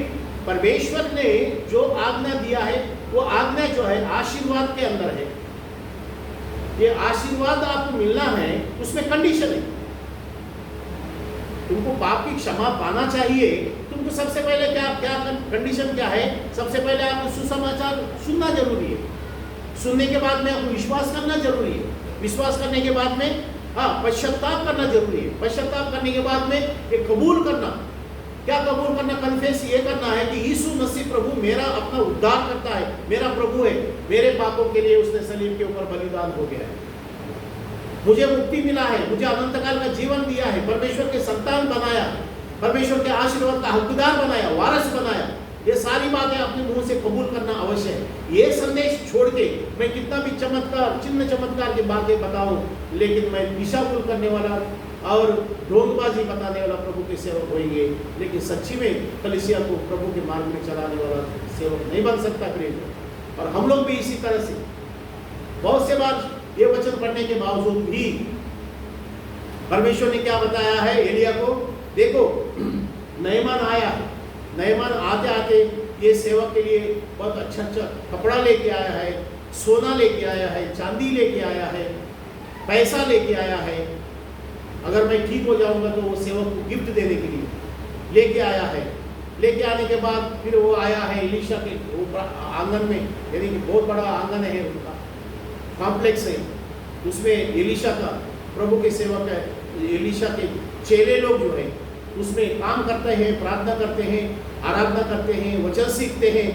परमेश्वर ने जो आज्ञा दिया है वो आज्ञा जो है आशीर्वाद के अंदर है। ये आशीर्वाद आपको मिलना है, उसमें कंडीशन है। तुमको पाप की क्षमा पाना चाहिए, तुमको सबसे पहले क्या कंडीशन क्या है? सबसे पहले आपको सुसमाचार सुनना जरूरी है। सुनने के बाद में आपको विश्वास करना जरूरी है। विश्वास करने के बाद में पश्चाताप करना जरूरी है। पश्चाताप करने के बाद में ये कबूल करना। क्या कबूल करना? कन्फेस ये करना है कि यीशु मसीह प्रभु मेरा अपना उद्धार करता है, मेरा प्रभु है, मेरे पापों के लिए उसने सलीब के ऊपर बलिदान हो गया है, मुझे मुक्ति मिला है, मुझे अनंत काल का जीवन दिया है, परमेश्वर के संतान बनाया, परमेश्वर के आशीर्वाद का हकदार बनाया, वारस बनाया। ये सारी बातें अपने मुंह से कबूल करना अवश्य है। ये संदेश छोड़ के मैं कितना भी चमत्कार, चिन्ह चमत्कार की बातें बताऊं, लेकिन मैं दिशाभूल करने वाला और ढोंगबाजी बताने वाला प्रभु के सेवक होंगे, लेकिन सच्ची में कलीसिया को प्रभु के मार्ग में चलाने वाला सेवक नहीं बन सकता प्रेम। और हम लोग भी इसी तरह से बहुत से बार ये वचन पढ़ने के बावजूद भी परमेश्वर ने क्या बताया है एलिया को? देखो, नयमान आया, नयमान आते आते ये सेवक के लिए बहुत अच्छा कपड़ा लेके आया है, सोना लेके आया है, चांदी लेके आया है, पैसा लेके आया है। अगर मैं ठीक हो जाऊंगा तो वो सेवक को गिफ्ट देने के लिए लेके आया है। लेके आने के बाद फिर वो आया है एलीशा के आंगन में, यानी कि बहुत बड़ा आंगन है उनका, कॉम्प्लेक्स है, उसमें एलीशा का प्रभु के सेवक है, एलीशा के चेले लोग जो है उसमें काम करते हैं, प्रार्थना करते हैं, आराधना करते हैं, वचन सीखते हैं।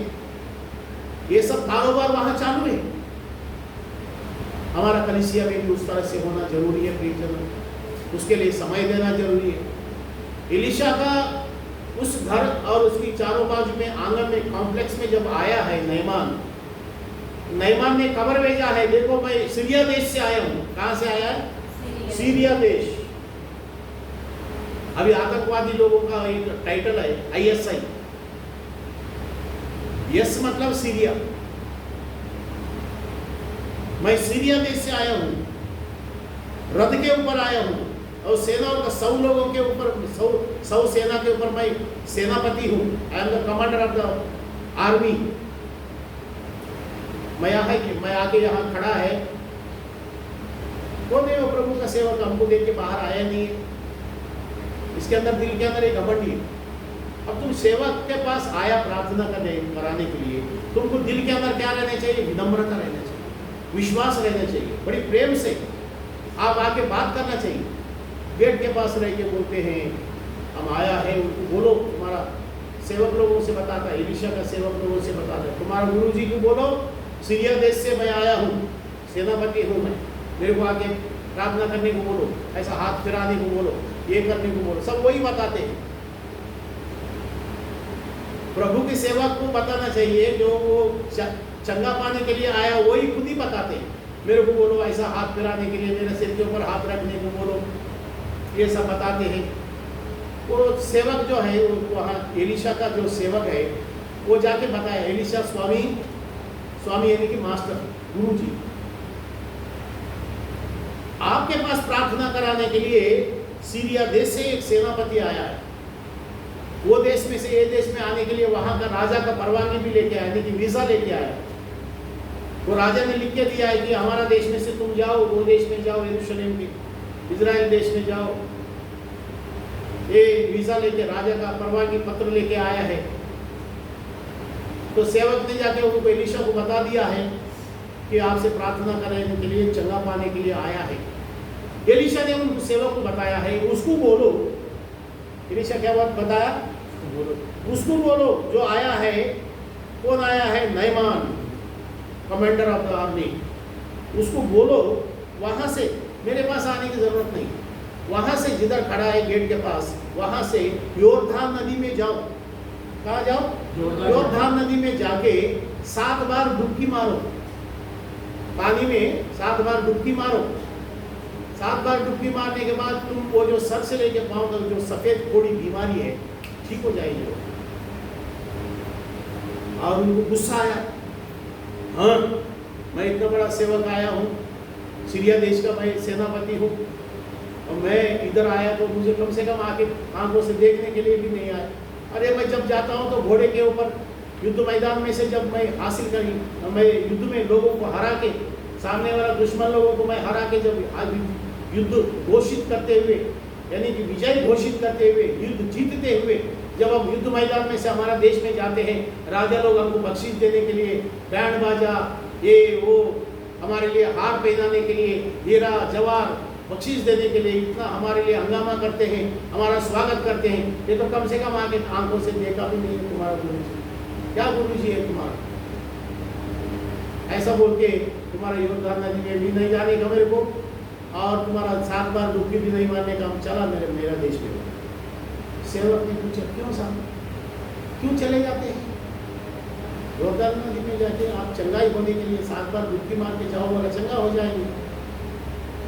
ये सब कारोबार वहां चालू है। हमारा कलीसिया में भी उस तरह से होना जरूरी है प्रियजन, उसके लिए समय देना जरूरी है। एलीशा का उस घर और उसकी चारों बाजू में आंगन में कॉम्प्लेक्स में जब आया है नयमान, नयमान ने खबर भेजा है, देखो मैं सीरिया देश से आया हूँ। कहाँ से आया है? सीरिया देश। अभी आतंकवादी लोगों का एक टाइटल है ISI, यस मतलब सीरिया। मैं सीरिया देश से आया हूँ, रथ के ऊपर आया हूँ और सेनाओं का 100 लोगों के ऊपर, 100 सेना के ऊपर मैं सेनापति हूँ। I am the commander of the army. मैं आके यहाँ खड़ा है। कौन है वो प्रभु का सेवक? हमको देख के बाहर आया नहीं है, इसके अंदर दिल के अंदर एक घमंड है। अब तुम सेवक के पास आया प्रार्थना कराने के लिए, तुमको दिल के अंदर क्या रहना चाहिए? विनम्रता रहना चाहिए, विश्वास रहना चाहिए, बड़ी प्रेम से आप आके बात करना चाहिए। गेट के पास रह के बोलते हैं हम आया है, उनको बोलो, तुम्हारा सेवक लोगों से बताता है, एलीशा का सेवक लोगों से बताता है, तुम्हारे गुरु जी को बोलो सीरिया देश से मैं आया हूँ, सेनापति हूँ मैं, मेरे को आके प्रार्थना करने को बोलो, ऐसा हाथ फिराने को बोलो, ये करने को बोलो। सब वही बताते हैं। प्रभु के सेवक को बताना चाहिए, जो वो चंगा पाने के लिए आया वही खुद ही बताते हैं। मेरे को बोलो ऐसा हाथ फिराने के लिए, मेरे सिर के ऊपर हाथ रखने को बोलो, ये सब बताते हैं। वो सेवक जो है वहाँ एलीशा का जो सेवक है वो जाके बताया, एलीशा स्वामी यानी कि मास्टर, गुरु जी, आपके पास प्रार्थना कराने के लिए सीरिया देश से एक सेनापति आया है। वो देश में से ये देश में आने के लिए वहां का राजा का परवानगी भी लेके आया, यानी कि वीजा लेके आया। वो राजा ने लिख के दिया है कि हमारा देश में से तुम जाओ, वो देश में जाओ, यरूशलेम के इजराइल देश में जाओ। ये वीजा लेके राजा का परवानगी पत्र लेके आया है। तो सेवक ने जाके उनको एलीशा को बता दिया है कि आपसे प्रार्थना करने के लिए, चंगा पाने के लिए आया है। एलीशा ने उन सेवक को बताया है, उसको बोलो। एलीशा क्या बात बताया? उसको बोलो जो आया है। कौन आया है? नयमान, कमांडर ऑफ द आर्मी। उसको बोलो वहां से, मेरे पास आने की जरूरत नहीं, वहां से जिधर खड़ा है गेट के पास, वहां से योर्धान नदी में जाओ। कहाँ जाओ? योर्धान नदी में जाके 7 बार डुबकी मारो, पानी में 7 बार डुबकी मारो। 7 बार डुबकी मारने के बाद तुम वो जो सर से लेके पाँव तक जो सफेद थोड़ी बीमारी है ठीक हो जाएगी। और उनको गुस्सा आया, हाँ मैं इतना बड़ा सेवक आया हूँ, सीरिया देश का मैं सेनापति हूँ, और मैं इधर आया तो मुझे कम से कम आके आंखों से देखने के लिए भी नहीं आया। अरे मैं जब जाता हूँ तो घोड़े के ऊपर युद्ध मैदान में से जब मैं हासिल करी, मैं युद्ध में लोगों को हरा के, सामने वाला दुश्मन लोगों को मैं हरा के जब युद्ध घोषित करते हुए, यानी कि विजय घोषित करते हुए, युद्ध जीतते हुए जब हम युद्ध मैदान में से हमारा देश में जाते हैं, राजा लोग हमको बख्शीश देने के लिए बैंड बाजा ये वो, हमारे लिए हार पहनाने के लिए हीरा जवाहर बख्शीश देने के लिए इतना हमारे लिए हंगामा करते हैं, हमारा स्वागत करते हैं। ये तो कम से कम आके आंखों से देखा भी नहीं है तुम्हारा गुरु जी, क्या गुरु जी है तुम्हारा? ऐसा बोल के तुम्हारा योर्धान नदी में भी नहीं जाने का मेरे को, और तुम्हारा 7 बार डुबकी भी नहीं मारने का, हम चला मेरा देश में। सेवक ने पूछा क्यों साहब, क्यों चले जाते हैं? योर्धान नदी में जाके आप चंगाई होने के लिए 7 बार डुबकी मार के जाओ, वाला चंगा हो जाएंगे।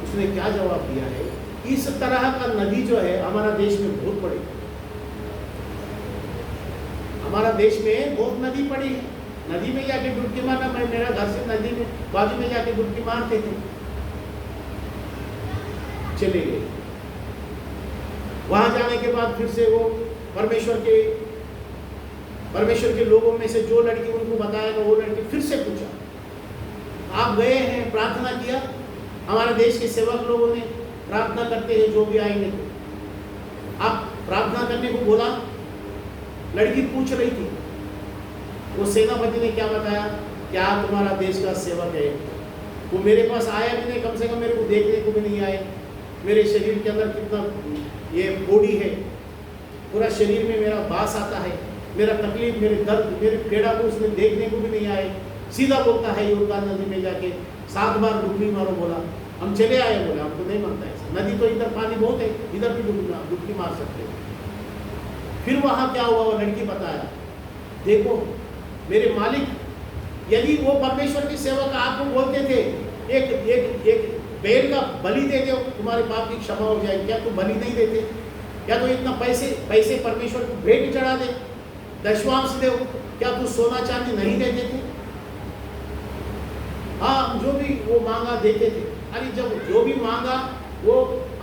उसने क्या जवाब दिया है? इस तरह का नदी जो है हमारा देश में बहुत पड़ी, हमारा देश में बहुत नदी पड़ी है। नदी में जाके डुबकी मारना, मैं मेरा घर से नदी में बाजू में जाके डुबकी मारते थे। चले गए, वहां जाने के बाद फिर से वो परमेश्वर के लोगों में से जो लड़की उनको बताया तो वो लड़की फिर से पूछा, आप गए हैं, प्रार्थना किया? हमारे देश के सेवक लोगों ने प्रार्थना करते हैं जो भी आएंगे, आप प्रार्थना करने को बोला। लड़की पूछ रही थी, वो सेनापति ने क्या बताया? क्या तुम्हारा देश का सेवक है? वो मेरे पास आया भी नहीं, कम से कम मेरे को देखने को भी नहीं आए। मेरे शरीर के अंदर कितना ये बॉडी है, पूरा शरीर में मेरा बास आता है, मेरा तकलीफ, मेरे दर्द, मेरे पीड़ा को उसने देखने को भी नहीं आए। सीधा बोलता है योर्धान नदी में जाके 7 बार डुबकी मारो बोला। हम चले आए, बोले हमको नहीं मानता है, नदी तो इधर पानी बहुत है, इधर भी डुबकी मार सकते हो। फिर वहां क्या हुआ? वो लड़की बताया, देखो मेरे मालिक, यदि वो परमेश्वर के सेवक आपको बोलते थे एक बैल का बलि दे दो, तुम्हारे पाप की क्षमा हो जाएगी, क्या तुम बलि नहीं देते? क्या तो इतना पैसे परमेश्वर को भेंट चढ़ा दे, दशवांश दे, क्या तू सोना चांदी नहीं देते थे? हाँ, जो भी वो मांगा देते थे। अरे जब जो भी मांगा वो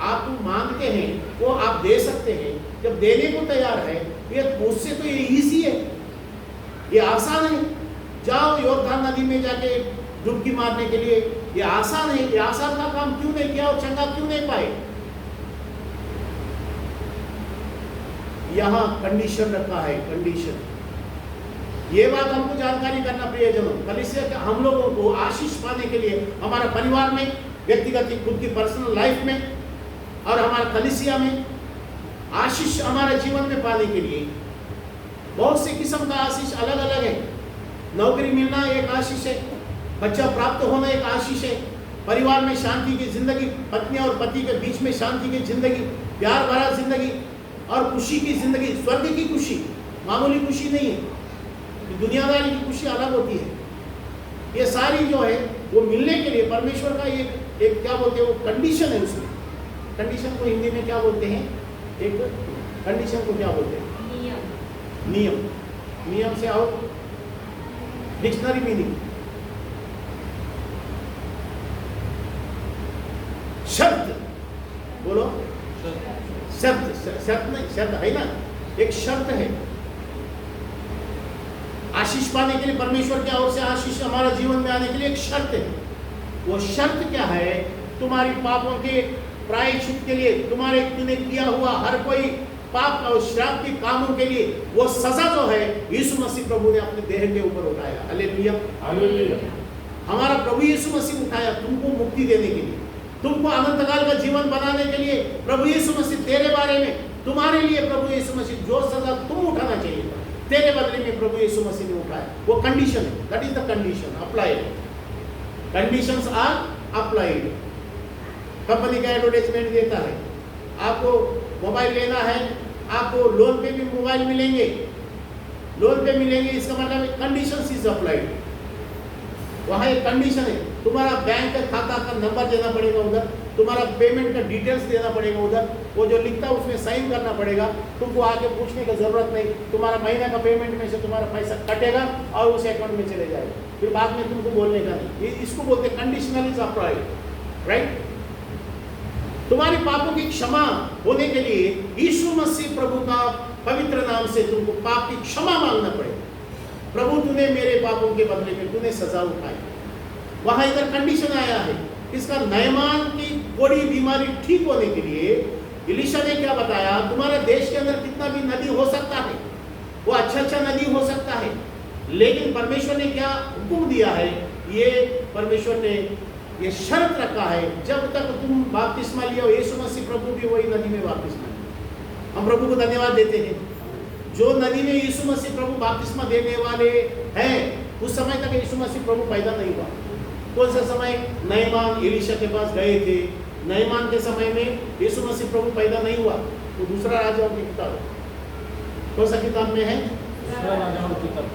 आप मांगते हैं वो आप दे सकते हैं, जब देने को तैयार है, ये मुझसे तो ये इजी है, ये आसान है। जाओ योर्धान नदी में जाके डुबकी मारने के लिए, ये आसान है। ये आसान का काम क्यों नहीं किया और चंगा क्यों नहीं पाए? यहां कंडीशन रखा है, कंडीशन। ये बात हमको जानकारी करना प्रियजनों, कलीसिया के हम लोगों को आशीष पाने के लिए, हमारा परिवार में, व्यक्तिगत खुद की पर्सनल लाइफ में और हमारा कलीसिया में आशीष हमारे जीवन में पाने के लिए बहुत से किस्म का आशीष अलग अलग है। नौकरी मिलना एक आशीष है, बच्चा प्राप्त होना एक आशीष है, परिवार में शांति की जिंदगी, पत्नी और पति के बीच में शांति की जिंदगी, प्यार भरा जिंदगी और खुशी की जिंदगी, स्वर्ग की खुशी, मामूली खुशी नहीं है, दुनियादारी की खुशी अलग होती है। ये सारी जो है वो मिलने के लिए परमेश्वर का एक क्या बोलते हैं, वो कंडीशन है। उसमें कंडीशन को हिंदी में क्या बोलते हैं? एक कंडीशन को क्या बोलते हैं? नियम। नियम से आओ, डिक्शनरी मीनिंग, शर्त बोलो। शर्त नहीं, शर्त है ना, एक शर्त है आशीष पाने के लिए। परमेश्वर की ओर से आशीष हमारा जीवन में आने के लिए एक शर्त है। वो शर्त क्या है? तुम्हारी पापों के प्रायश्चित के लिए, तुम्हारे तुमने किया हुआ हर कोई पाप और श्राप के कामों के लिए वो सजा जो है यीशु मसीह प्रभु ने अपने देह के ऊपर उठाया। हालेलुया। हालेलुया। हमारा प्रभु यीशु मसीह उठाया तुमको मुक्ति देने के लिए, तुमको अनंत काल का जीवन बनाने के लिए। प्रभु यीशु मसीह तेरे बारे में, तुम्हारे लिए प्रभु यीशु मसीह जो सजा तुम उठाना चाहिए था, तेरे बदले में प्रभु यीशु मसीह ने उठाया। वो कंडीशन है, that is the condition applied. Conditions are applied. Company का एडवर्टाइजमेंट देता है, आपको मोबाइल लेना है, आपको लोन पे भी मोबाइल मिलेंगे, लोन पे मिलेंगे, इसका मतलब कंडीशंस इज अप्लाइड। वहाँ एक कंडीशन है, तुम्हारा बैंक का खाता का नंबर देना पड़ेगा उधर, तुम्हारा पेमेंट का डिटेल्स देना पड़ेगा उधर, वो जो लिखता है उसमें साइन करना पड़ेगा। तुमको आगे पूछने की जरूरत नहीं, तुम्हारा महीने का पेमेंट में से तुम्हारा पैसा कटेगा और उस अकाउंट में चले जाएगा, फिर बाद में तुमको बोलने का नहीं। इसको बोलते कंडीशनल इज अप्लाइड, राइट। तुम्हारे पापों की क्षमा होने के लिए यीशु मसीह प्रभु का पवित्र नाम से तुमको पाप की क्षमा मांगना पड़ेगा। प्रभु तूने मेरे पापों के बदले में तूने सजा उठाई। वहां इधर कंडीशन आया है, इसका नयमान की कोड़ी बीमारी ठीक होने के लिए एलीशा ने क्या बताया, तुम्हारे देश के अंदर कितना भी नदी हो सकता है, वो अच्छा नदी हो सकता है, लेकिन परमेश्वर ने क्या हुक्म दिया है, ये परमेश्वर ने ये शर्त रखा है, जब तक तुम बपतिस्मा लियो, यीशु मसीह प्रभु भी वही नदी में बपतिस्मा लिया। हम प्रभु को धन्यवाद देते हैं, जो नदी में यीशु मसीह प्रभु बपतिस्मा देने वाले हैं, उस समय तक यीशु मसीह प्रभु पैदा नहीं हुआ। कौन सा समय? नयमान एलीशा के पास गए थे, नयमान के समय में यीशु मसीह प्रभु पैदा नहीं हुआ। तो दूसरा राजाओं की किताब कौन सा किताब में है? दूसरा राजाओं की किताब।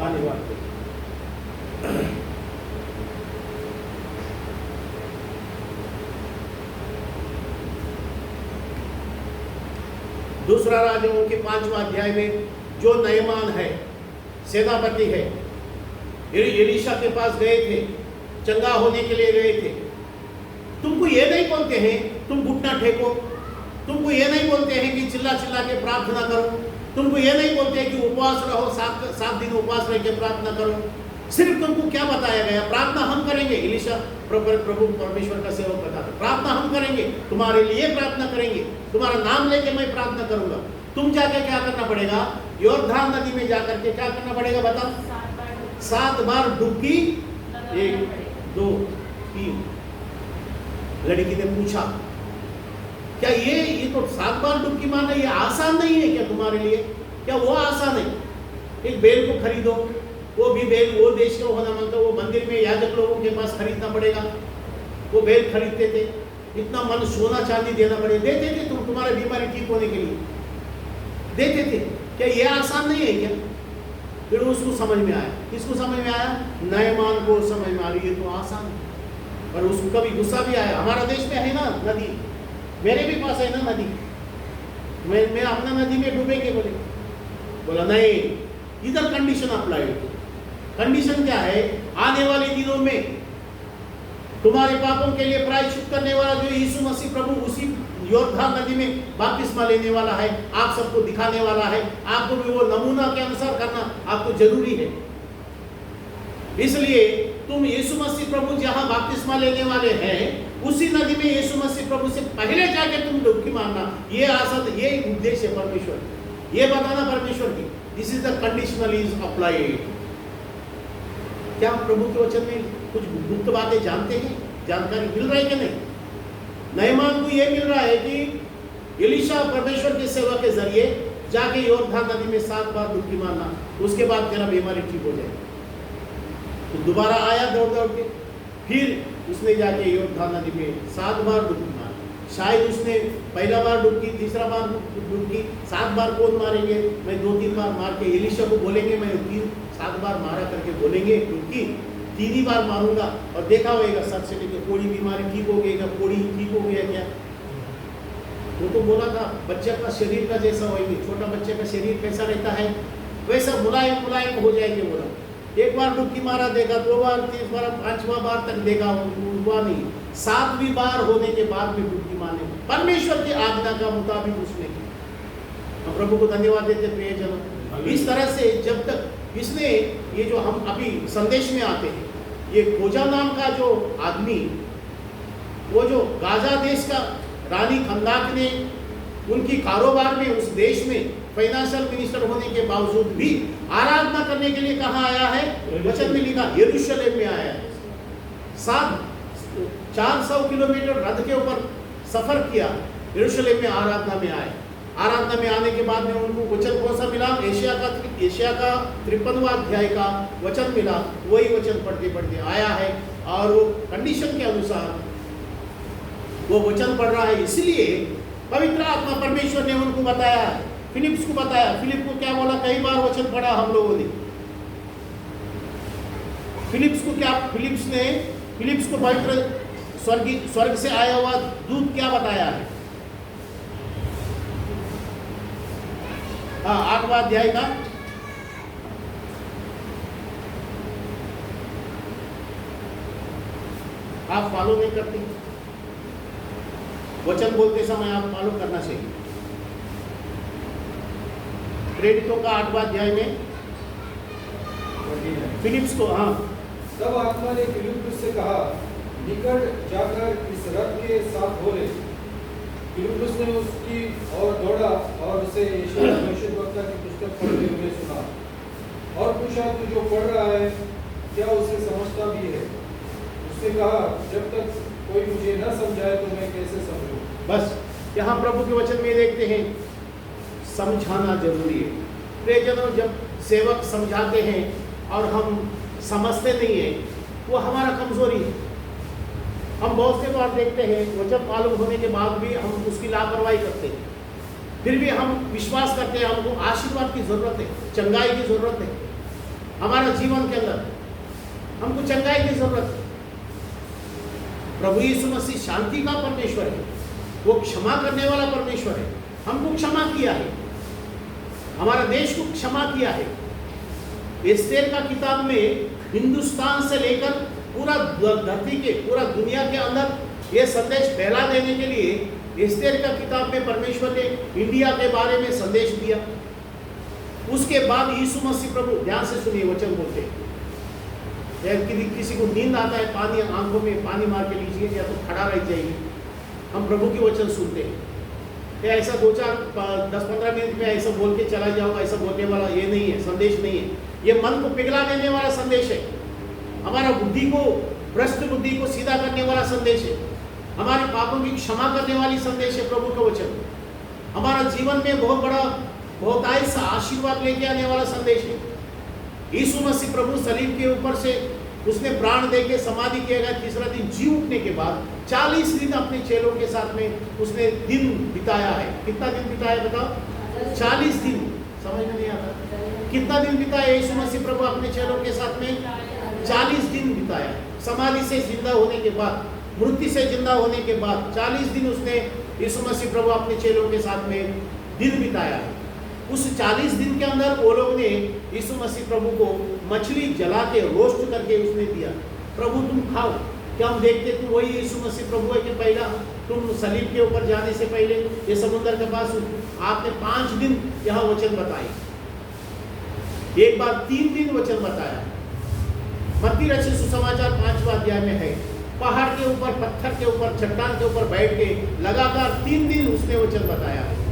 दूसरा राजाओं के 5वां अध्याय में जो नयमान है, सेनापति है, एलीशा के पास गए थे, चंगा होने के लिए गए थे। तुमको ये नहीं बोलते हैं तुम घुटना टेको, तुमको ये नहीं बोलते हैं कि चिल्ला चिल्ला के प्रार्थना करो, तुमको ये नहीं बोलते हैं कि उपवास रहो, 7 दिन उपवास रह के प्रार्थना करो। सिर्फ तुमको क्या बताया गया? प्रार्थना हम करेंगे। एलीशा प्रभु परमेश्वर का सेवक बताते, प्रार्थना हम करेंगे, तुम्हारे लिए प्रार्थना करेंगे, तुम्हारा नाम लेके मैं प्रार्थना करूंगा। तुम जाके क्या करना पड़ेगा? योर्धान नदी में जाकर के क्या करना पड़ेगा बताओ? 7 बार डुबकी, 1 2 3। लड़की ने पूछा, क्या ये तो 7 बार डुबकी मारना ये आसान नहीं है क्या तुम्हारे लिए? क्या वो आसान है? एक बैल को खरीदो, वो भी बैल वो देश का होना मांगता, वो मंदिर में याजक लोगों के पास खरीदना पड़ेगा। वो बैल खरीदते थे, इतना मन सोना चांदी देना पड़ेगा, देते थे तुम्हारी बीमारी ठीक होने के लिए देते थे। क्या ये आसान नहीं है क्या? फिर उसको समझ में आया, किसको समझ में आया? नयमान को समझ में आ रही है तो आसान है। पर उसको कभी गुस्सा भी आया, हमारा देश में है ना नदी, मेरे भी पास है ना नदी, मैं अपना नदी में डूबेंगे बोले। बोला नहीं, इधर कंडीशन अप्लाई। कंडीशन क्या है? आने वाले दिनों में तुम्हारे पापों के लिए प्रायश्चित करने वाला जो यीशु मसीह प्रभु उसी योर्धान नदी में बपतिस्मा लेने वाला है, आप सबको दिखाने वाला है। आपको भी वो नमूना के अनुसार करना आपको जरूरी है। इसलिए तुम यीशु मसीह प्रभु जहां बपतिस्मा लेने वाले हैं, उसी नदी में यीशु मसीह प्रभु से पहले जाके तुम डुबकी मारना, ये आसत, ये उद्देश्य है परमेश्वर, ये बताना परमेश्वर की। This is the conditional is applied. क्या हम प्रभु के वचन में कुछ गुप्त बातें जानते हैं? जानकारी मिल रही है कि नहीं? नयमान को यह मिल रहा है कि एलीशा परमेश्वर के सेवा के जरिए जाके योर्धान नदी में 7 बार डुबकी मारना, उसके बाद तेरा बीमारी ठीक हो जाएगी। तो दोबारा आया दौड़ दौड़ के, फिर उसने जाके योर्धान नदी में 7 बार डुबकी मारी। शायद उसने पहला बार डुबकी, तीसरा बार डुबकी, 7 बार कौन मारेंगे? मैं 2-3 बार मार के एलीशा को बोलेंगे, मैं 7 बार मारा करके बोलेंगे, क्योंकि 3 ही बार मारूंगा और देखा होगा सर से लेके कोड़ी बीमारी ठीक हो गई, कोड़ी ठीक हो गया क्या? वो तो बोला था बच्चे का शरीर का जैसा होगी, छोटा बच्चे का शरीर कैसा रहता है वैसा मुलायम मुलायम हो जाएंगे। बोला 1 बार डुबकी मारा, देखा 2 बार, 3 बार, 5वां बार तक देखा, हुआ नहीं। 7वीं बार होने के बाद भी डुबकी मारने, परमेश्वर की आज्ञा का मुताबिक उसने की। हम प्रभु को धन्यवाद देते प्रियजनों। इस तरह से जब तक इसने ये जो हम अभी संदेश में आते हैं, ये खोजा नाम का जो आदमी, वो जो गाजा देश का रानी खंदाक ने उनकी कारोबार में उस देश में फाइनेंशियल मिनिस्टर होने के बावजूद भी आराधना करने के लिए कहाँ आया है? वचन में लिखा यरूशलेम में आया है। 400 किलोमीटर रथ के ऊपर सफर किया, यरूशलेम में आराधना में आए। आराधना में आने के बाद में उनको वचन कौन सा मिला? एशिया का 53वां अध्याय का वचन मिला। वही वचन पढ़ते पढ़ते आया है और वो कंडीशन के अनुसार वो वचन पढ़ रहा है। इसलिए पवित्र आत्मा परमेश्वर ने उनको बताया, फिलिप्स को बताया। फिलिप को क्या बोला? कई बार वचन पढ़ा हम लोगों ने। फिलिप्स को क्या, फिलिप्स को पवित्र स्वर्ग से आया हुआ दूत क्या बताया है? 8वां अध्याय का आप फॉलो नहीं करते, वचन बोलते समय आप फॉलो करना चाहिए। प्रेरितों का 8वां अध्याय में फिलिप्स को, तब आत्मा ने फिलिप्पुस से कहा, निकट जाकर इस रथ के साथ बोले। फिलिप्पुस ने उसकी ओर दौड़ा और उसे यशायाह भविष्यद्वक्ता की पुस्तक पढ़ते हुए सुना और पूछा, तू जो पढ़ रहा है क्या उसे समझता भी है? उसने कहा, जब तक कोई मुझे न समझाए तो मैं कैसे समझूं? बस यहाँ प्रभु के वचन में देखते हैं, समझाना जरूरी है। प्रियजनों, जब सेवक समझाते हैं और हम समझते नहीं है, वो हमारा कमजोरी है। हम बहुत से बार देखते हैं वचन मालूम होने के बाद भी हम उसकी लापरवाही करते हैं। फिर भी हम विश्वास करते हैं हमको आशीर्वाद की जरूरत है, चंगाई की जरूरत है। हमारा जीवन के अंदर हमको चंगाई की जरूरत है। प्रभु यीशु मसीह शांति का परमेश्वर है, वो क्षमा करने वाला परमेश्वर है। हमको क्षमा किया है, हमारा देश को क्षमा किया है। एस्तेर का किताब में हिंदुस्तान से लेकर पूरा धरती के, पूरा दुनिया के अंदर ये संदेश फैला देने के लिए एस्तेर का किताब में परमेश्वर ने इंडिया के बारे में संदेश दिया। उसके बाद यीशु मसीह प्रभु, ध्यान से सुनिए वचन बोलते हैं। किसी को नींद आता है, पानी आंखों में पानी मार के लीजिए या तो खड़ा रह जाइए। हम प्रभु के वचन सुनते हैं। ऐसा 10-15 मिनट में ऐसा बोल के चला जाऊंगा, ऐसा बोलने वाला ये नहीं है, संदेश नहीं है। ये मन को पिघला देने वाला संदेश है, हमारा बुद्धि को, भ्रष्ट बुद्धि को सीधा करने वाला संदेश है, हमारे पापों की क्षमा करने वाली संदेश है प्रभु का वचन। हमारा जीवन में बहुत बड़ा, बहुतायत सा आशीर्वाद लेके आने वाला संदेश है। यीशु मसीह प्रभु सलीब के ऊपर से उसने प्राण दे के समाधि किया गया, तीसरा दिन जी उठने के बाद 40 दिन अपने चेलों के साथ में उसने दिन बिताया है। कितना दिन बिताया बताओ? 40 दिन। समझ में नहीं आता कितना दिन बिताया यीशु मसीह प्रभु अपने चेलों के साथ में? 40 दिन बिताया। समाधि से जिंदा होने के बाद, मृत्यु से जिंदा होने के बाद 40 दिन उसने यीशु मसीह प्रभु अपने चेलों के साथ में दिन बिताया है। उस 40 दिन के अंदर वो लोग ने यीशु मसीह प्रभु को मछली जला के रोस्ट करके उसने दिया, प्रभु तुम खाओ। क्या हम देखते तुम वही यीशु मसीह प्रभु है कि पहला तुम सलीब के ऊपर जाने से पहले ये समुद्र के पास आपने 5 दिन यहाँ वचन बताए, एक बार 3 दिन वचन बताया। मत्ती रचित सुसमाचार 5वां अध्याय में है, पहाड़ के ऊपर, पत्थर के ऊपर, चट्टान के ऊपर बैठ के लगातार 3 दिन उसने वचन बताया है।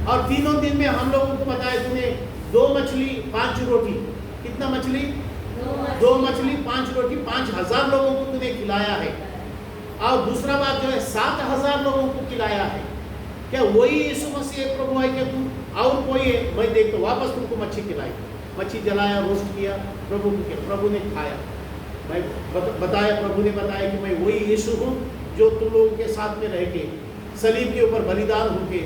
और तीनों दिन में हम लोगों को बताया तूने 2 मछली 5 रोटी, कितना मछली? 2 मछली 5 रोटी, 5000 लोगों को तूने खिलाया है। और दूसरा बात जो है 7000 लोगों को खिलाया है। क्या वही यीशु मसीह प्रभु है? क्या तुम और कोई है? मैं देखता वापस तुमको मच्छी खिलाई, मच्छी जलाया, रोस्ट किया, प्रभु ने खाया। मैं बताया, प्रभु ने बताया कि मैं वही यीशु हूँ जो तुम लोगों के साथ में रह के सलीब के ऊपर बलिदान होके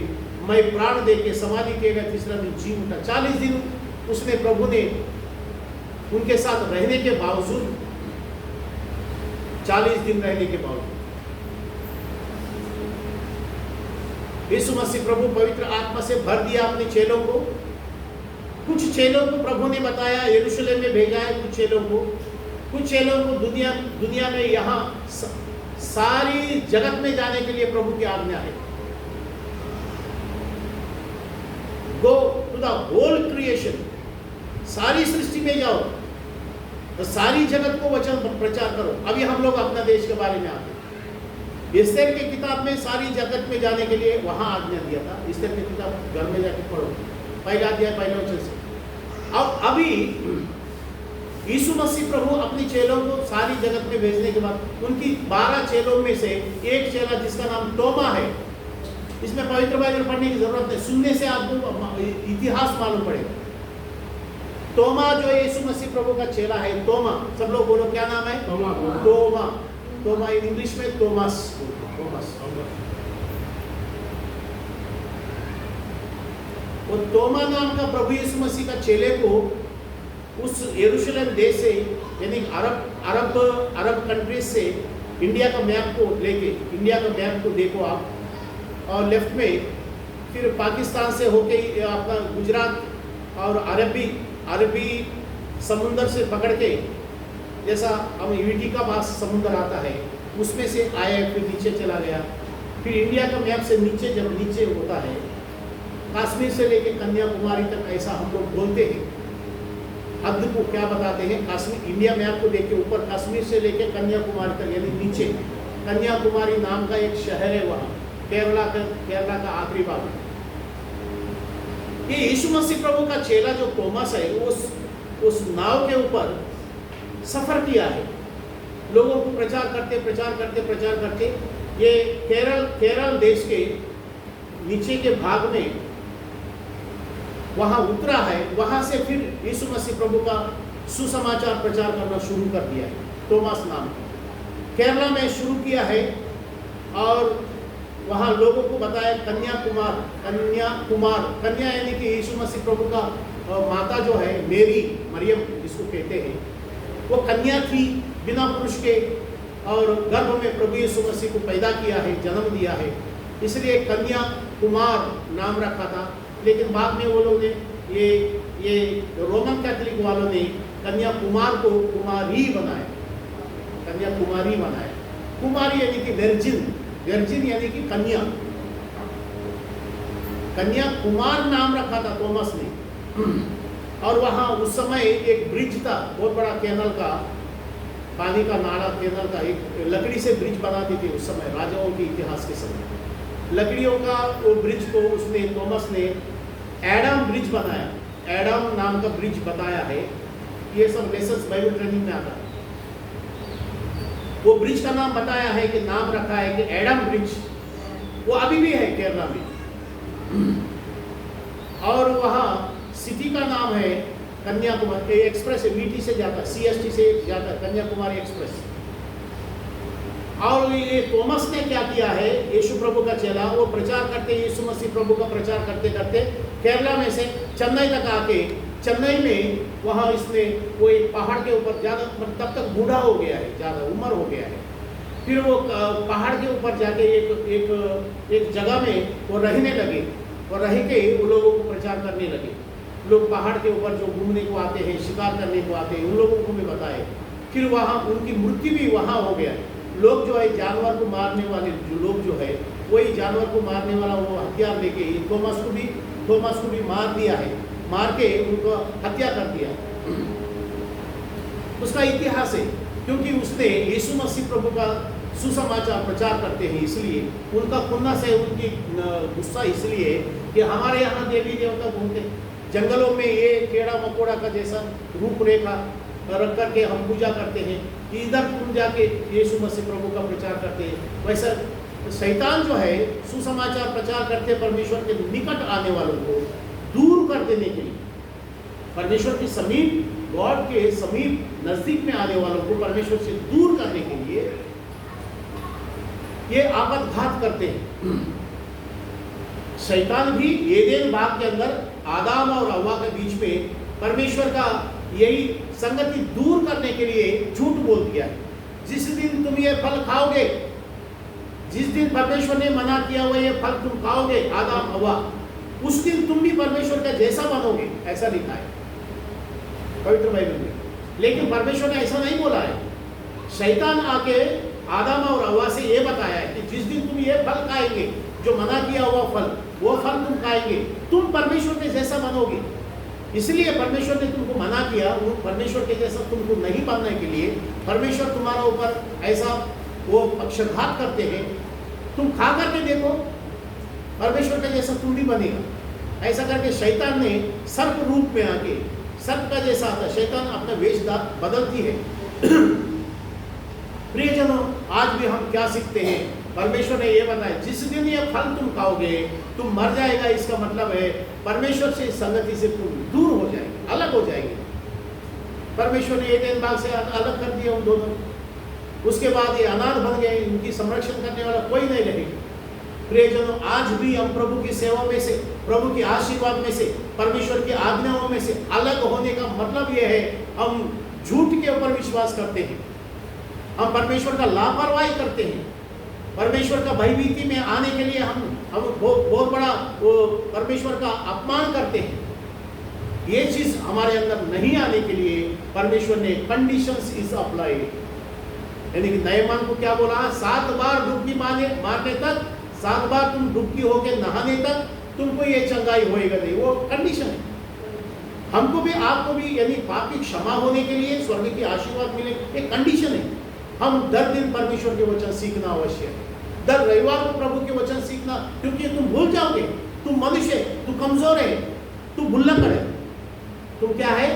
मैं प्राण दे के समाधि किया गया, तीसरा दिन जी उठा। 40 दिन उसने प्रभु ने उनके साथ रहने के बावजूद, 40 दिन रहने के बावजूद यीशु मसीह प्रभु पवित्र आत्मा से भर दिया अपने चेलों को। कुछ चेलों को प्रभु ने बताया, यरूशलेम में भेजा है, कुछ चेलों को दुनिया में यहाँ सारी जगत में जाने के लिए प्रभु की आज्ञा है। Go to the whole creation, सारी सृष्टि में जाओ, तो सारी जगत को वचन प्रचार करो। अभी हम लोग अपना देश के बारे में आते हैं। एस्तेर की किताब में सारी जगत में जाने के लिए वहां आज्ञा दिया था। एस्तेर की किताब घर में जाके पढ़ो, पहला अध्याय पहले वचन से। अब अभी यीशु मसीह प्रभु अपनी चेलों को सारी जगत में भेजने के बाद उनकी 12 चेलों में से एक चेला जिसका नाम तोमा है, इसमें पवित्र बाइबल पढ़ने की जरूरत नहीं, सुनने से आपको इतिहास मालूम पड़ेगा। तोमा जो यीशु मसीह प्रभु का चेला है, तोमा, सब लोग बोलो क्या नाम है? तोमा। तोमा। तोमा इंग्लिश में तोमस। तोमस। वो तोमा नाम का प्रभु यीशु मसीह का चेले को उस यरूशलेम देश से, यानी अरब कंट्रीज से इंडिया का मैप को लेके, इंडिया का मैप को देखो आप, और लेफ्ट में फिर पाकिस्तान से होके अपना गुजरात और अरबी समुंदर से पकड़ के, जैसा हम यूटी का पास समुंदर आता है उसमें से आया, फिर नीचे चला गया, फिर इंडिया का मैप से नीचे जब नीचे होता है कश्मीर से लेके कन्याकुमारी तक, ऐसा हम लोग बोलते हैं। हद को क्या बताते हैं? कश्मीर, इंडिया मैप को देख के ऊपर कश्मीर से लेके कन्याकुमारी तक, यानी नीचे कन्याकुमारी नाम का एक शहर है, वहाँ केरला का आखिरी भाग। ये यीशु मसीह प्रभु का चेला जो तोमस है, उस नाव के ऊपर सफर किया है, लोगों को प्रचार करते ये केरल देश के नीचे के भाग में वहां उतरा है। वहां से फिर यीशु मसीह प्रभु का सुसमाचार प्रचार करना शुरू कर दिया है। तोमस नाम केरला में शुरू किया है और वहां लोगों को बताया कन्या यानी कि यीशु मसीह प्रभु का माता जो है मेरी, मरियम जिसको कहते हैं, वो कन्या थी बिना पुरुष के, और गर्भ में प्रभु यीशु मसीह को पैदा किया है, जन्म दिया है, इसलिए कन्या कुमार नाम रखा था। लेकिन बाद में वो लोग ने ये रोमन कैथोलिक वालों ने कन्या कुमार को कुमारी बनाया, कन्या कुमारी बनाया। कुमारी यानी कि वर्जिन यानी कि कन्या, कन्या कुमार नाम रखा था तोमस ने। और वहाँ उस समय एक ब्रिज था, बहुत बड़ा कैनल का, पानी का नाला कैनल का, एक लकड़ी से ब्रिज बनाते थे उस समय, राजाओं के इतिहास के समय। लकड़ियों का वो ब्रिज को उसने, तोमस ने एडम ब्रिज बनाया, एडम नाम का ब्रिज बताया है। ये सब लेसन्स बाइबल ट्रेनिंग में आता है। वो ब्रिज का नाम बताया है कि नाम रखा है कि एडम ब्रिज, वो अभी भी है केरला में। और वहाँ सिटी का नाम है कन्याकुमारी। एक्सप्रेस है, वीटी से जाता है, CST से जाता है, कन्याकुमारी एक्सप्रेस। और ये तोमस ने क्या किया है, यीशु प्रभु का चेला, वो प्रचार करते, यीशु मसीह प्रभु का प्रचार करते करते केरला में से चेन्नई तक आके, चेन्नई में वहाँ इसने वो एक पहाड़ के ऊपर, ज़्यादा तब तक बूढ़ा हो गया है, ज़्यादा उम्र हो गया है, फिर वो पहाड़ के ऊपर जाके एक जगह में वो रहने लगे, और रह के वो लोगों को प्रचार करने लगे। लोग पहाड़ के ऊपर जो घूमने को आते हैं, शिकार करने को आते हैं, उन लोगों को भी बताए। फिर वहाँ उनकी मृत्यु भी वहाँ हो गया। लोग जो है जानवर को मारने वाले जो लोग जो है, वही जानवर को मारने वाला वो हथियार लेके थोमस को भी मार दिया है, मार के उनको हत्या कर दिया। उसका इतिहास है, क्योंकि उसने यीशु मसीह प्रभु का सुसमाचार प्रचार करते हैं, इसलिए उनका खुन्नस है, उनकी गुस्सा इसलिए कि हमारे यहाँ देवी देवता घूमते जंगलों में, ये कीड़ा मकोड़ा का जैसा रूपरेखा रख करके हम पूजा करते हैं, इधर तुम जाके यीशु मसीह प्रभु का प्रचार करते हैं। वैसा शैतान जो है सुसमाचार प्रचार करते परमेश्वर के निकट आने वालों को दूर कर देने के लिए, परमेश्वर के समीप, गॉड के समीप नजदीक में आने वालों को परमेश्वर से दूर करने के लिए ये आपदघात करते हैं। शैतान भी एदेन बाग के अंदर आदम और हव्वा के बीच में परमेश्वर का यही संगति दूर करने के लिए झूठ बोल दिया है। जिस दिन तुम ये फल खाओगे, जिस दिन परमेश्वर ने मना किया हुआ ये फल तुम खाओगे, आदम हव्वा, उस दिन तुम भी परमेश्वर का जैसा बनोगे, ऐसा लिखा है पवित्र बाइबल में। लेकिन परमेश्वर ने ऐसा नहीं बोला है। शैतान आके आदम और हव्वा से ये बताया है कि जिस दिन तुम ये फल खाएंगे, जो मना किया हुआ फल, वो फल तुम खाएंगे, तुम परमेश्वर के जैसा बनोगे। इसलिए परमेश्वर ने तुमको मना किया, वो परमेश्वर के जैसा तुमको नहीं बनने के लिए परमेश्वर तुम्हारा ऊपर ऐसा वो पक्षघात करते हैं तुम खा करके देखो, परमेश्वर का जैसा तुम भी बनेगा। ऐसा करके शैतान ने सर्प रूप में आके, सर्प का जैसा आता, शैतान अपना वेश बदलती है। प्रियजनों, आज भी हम क्या सीखते हैं? परमेश्वर ने यह बताया, जिस दिन ये फल तुम खाओगे तुम मर जाएगा। इसका मतलब है परमेश्वर से संगति से तुम दूर हो जाएंगे, अलग हो जाएंगे। परमेश्वर ने एदेन बाग से अलग कर दिया उन दोनों। उसके बाद ये अनाथ बन गए, इनकी संरक्षण करने वाला कोई नहीं रहेगा। प्रियजनों, आज भी हम प्रभु की सेवा में से, प्रभु के आशीर्वाद में से, परमेश्वर की आज्ञाओं में से अलग होने का मतलब यह है, हम झूठ के ऊपर विश्वास करते हैं, हम परमेश्वर का लापरवाही करते हैं, परमेश्वर का भयभीति में आने के लिए हम बहुत बड़ा वो परमेश्वर का अपमान करते हैं। ये चीज हमारे अंदर नहीं आने के लिए परमेश्वर ने कंडीशंस इज अप्लाइड, यानी कि नयमान को क्या बोला? 7 बार डुबकी मारने तक, 7 बार तुम डुबकी होके नहाने तक तुमको ये चंगाई होएगा नहीं। वो कंडीशन है। हमको भी आपको भी, यानी पाप की क्षमा होने के लिए, स्वर्ग की आशीर्वाद मिले, एक कंडीशन है। हम दर दिन परमेश्वर के वचन सीखना अवश्य है, दर रविवार को प्रभु के वचन सीखना, क्योंकि तुम भूल जाओगे। तुम मनुष्य है, तू कमजोर है, तू भुल्लक है, तुम क्या है?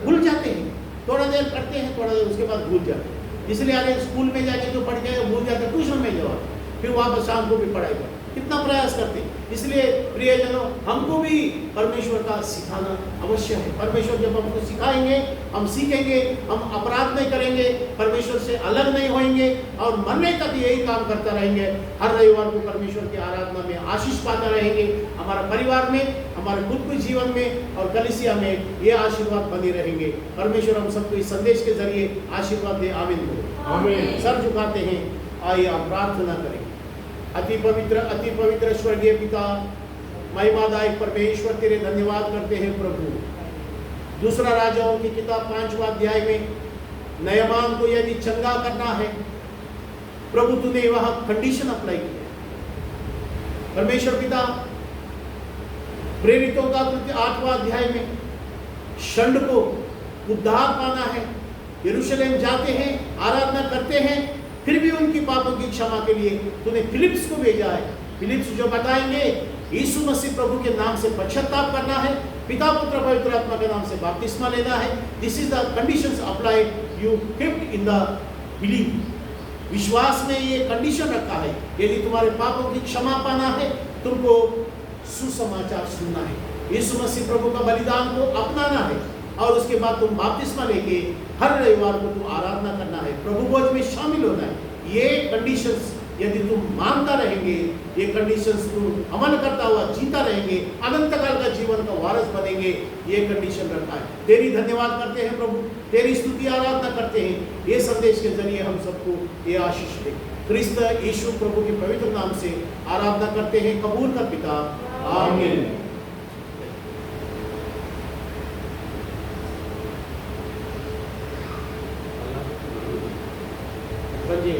भूल जाते हैं। थोड़ा देर पढ़ते हैं, थोड़ा देर उसके बाद भूल जाते हैं। इसलिए आगे स्कूल में जाके जो पढ़ के भूल जाते, ट्यूशन में जाओ, फिर वापस शाम को भी पढ़ाई कर, कितना प्रयास करते हैं। इसलिए प्रियजनों, हमको भी परमेश्वर का सिखाना अवश्य है। परमेश्वर जब हमको सिखाएंगे, हम सीखेंगे, हम अपराध नहीं करेंगे, परमेश्वर से अलग नहीं होंगे और मरने तक यही काम करता रहेंगे। हर रविवार को परमेश्वर की आराधना में आशीष पाते रहेंगे। हमारा परिवार में, हमारे खुद के जीवन में और कलीसिया में ये आशीर्वाद बने रहेंगे। परमेश्वर हम सबको इस संदेश के जरिए आशीर्वाद दे। आमीन। आमीन। सर झुकाते हैं, आइए आप प्रार्थना करें। अति पवित्र स्वर्गीय पिता, महिमादायक परमेश्वर, तेरे धन्यवाद करते हैं प्रभु। दूसरा राजाओं की किताब 5वां अध्याय में नयमान को यदि चंगा करना है प्रभु, तूने वहां कंडीशन अप्लाई किया। परमेश्वर पिता, प्रेरितों का कृत्य 8वां अध्याय में षंड को उद्धार पाना है, यरूशलेम जाते हैं, आराधना करते हैं, फिर भी उनकी पापों की क्षमा के लिए तूने फिलिप्स को भेजा है। फिलिप्स जो बताएंगे यीशु मसीह प्रभु के नाम से पश्चाताप करना है, पिता पुत्र पवित्र आत्मा के नाम से बपतिस्मा लेना है। This is the conditions applied, you kept in the believe. विश्वास में ये कंडीशन रखा है, यदि तुम्हारे पापों की क्षमा पाना है, तुमको सुसमाचार सुनना है, यीशु मसीह प्रभु का बलिदान को अपनाना है, और उसके बाद तुम बपतिस्मा लेके हर रविवार को तुम आराधना करना है, प्रभु भोज में शामिल होना है। ये कंडीशंस यदि तुम मानता रहेंगे, ये कंडीशंस तुम अमल करता हुआ जीता रहेंगे, अनंत काल का जीवन का वारस बनेंगे, ये कंडीशन रखा है। तेरी धन्यवाद करते हैं प्रभु, तेरी स्तुति आराधना करते हैं। ये संदेश के जरिए हम सबको ये आशीष दे। क्रिस्त यीशु प्रभु के पवित्र नाम से आराधना करते हैं, कबूल कर पिता। आमीन। जी।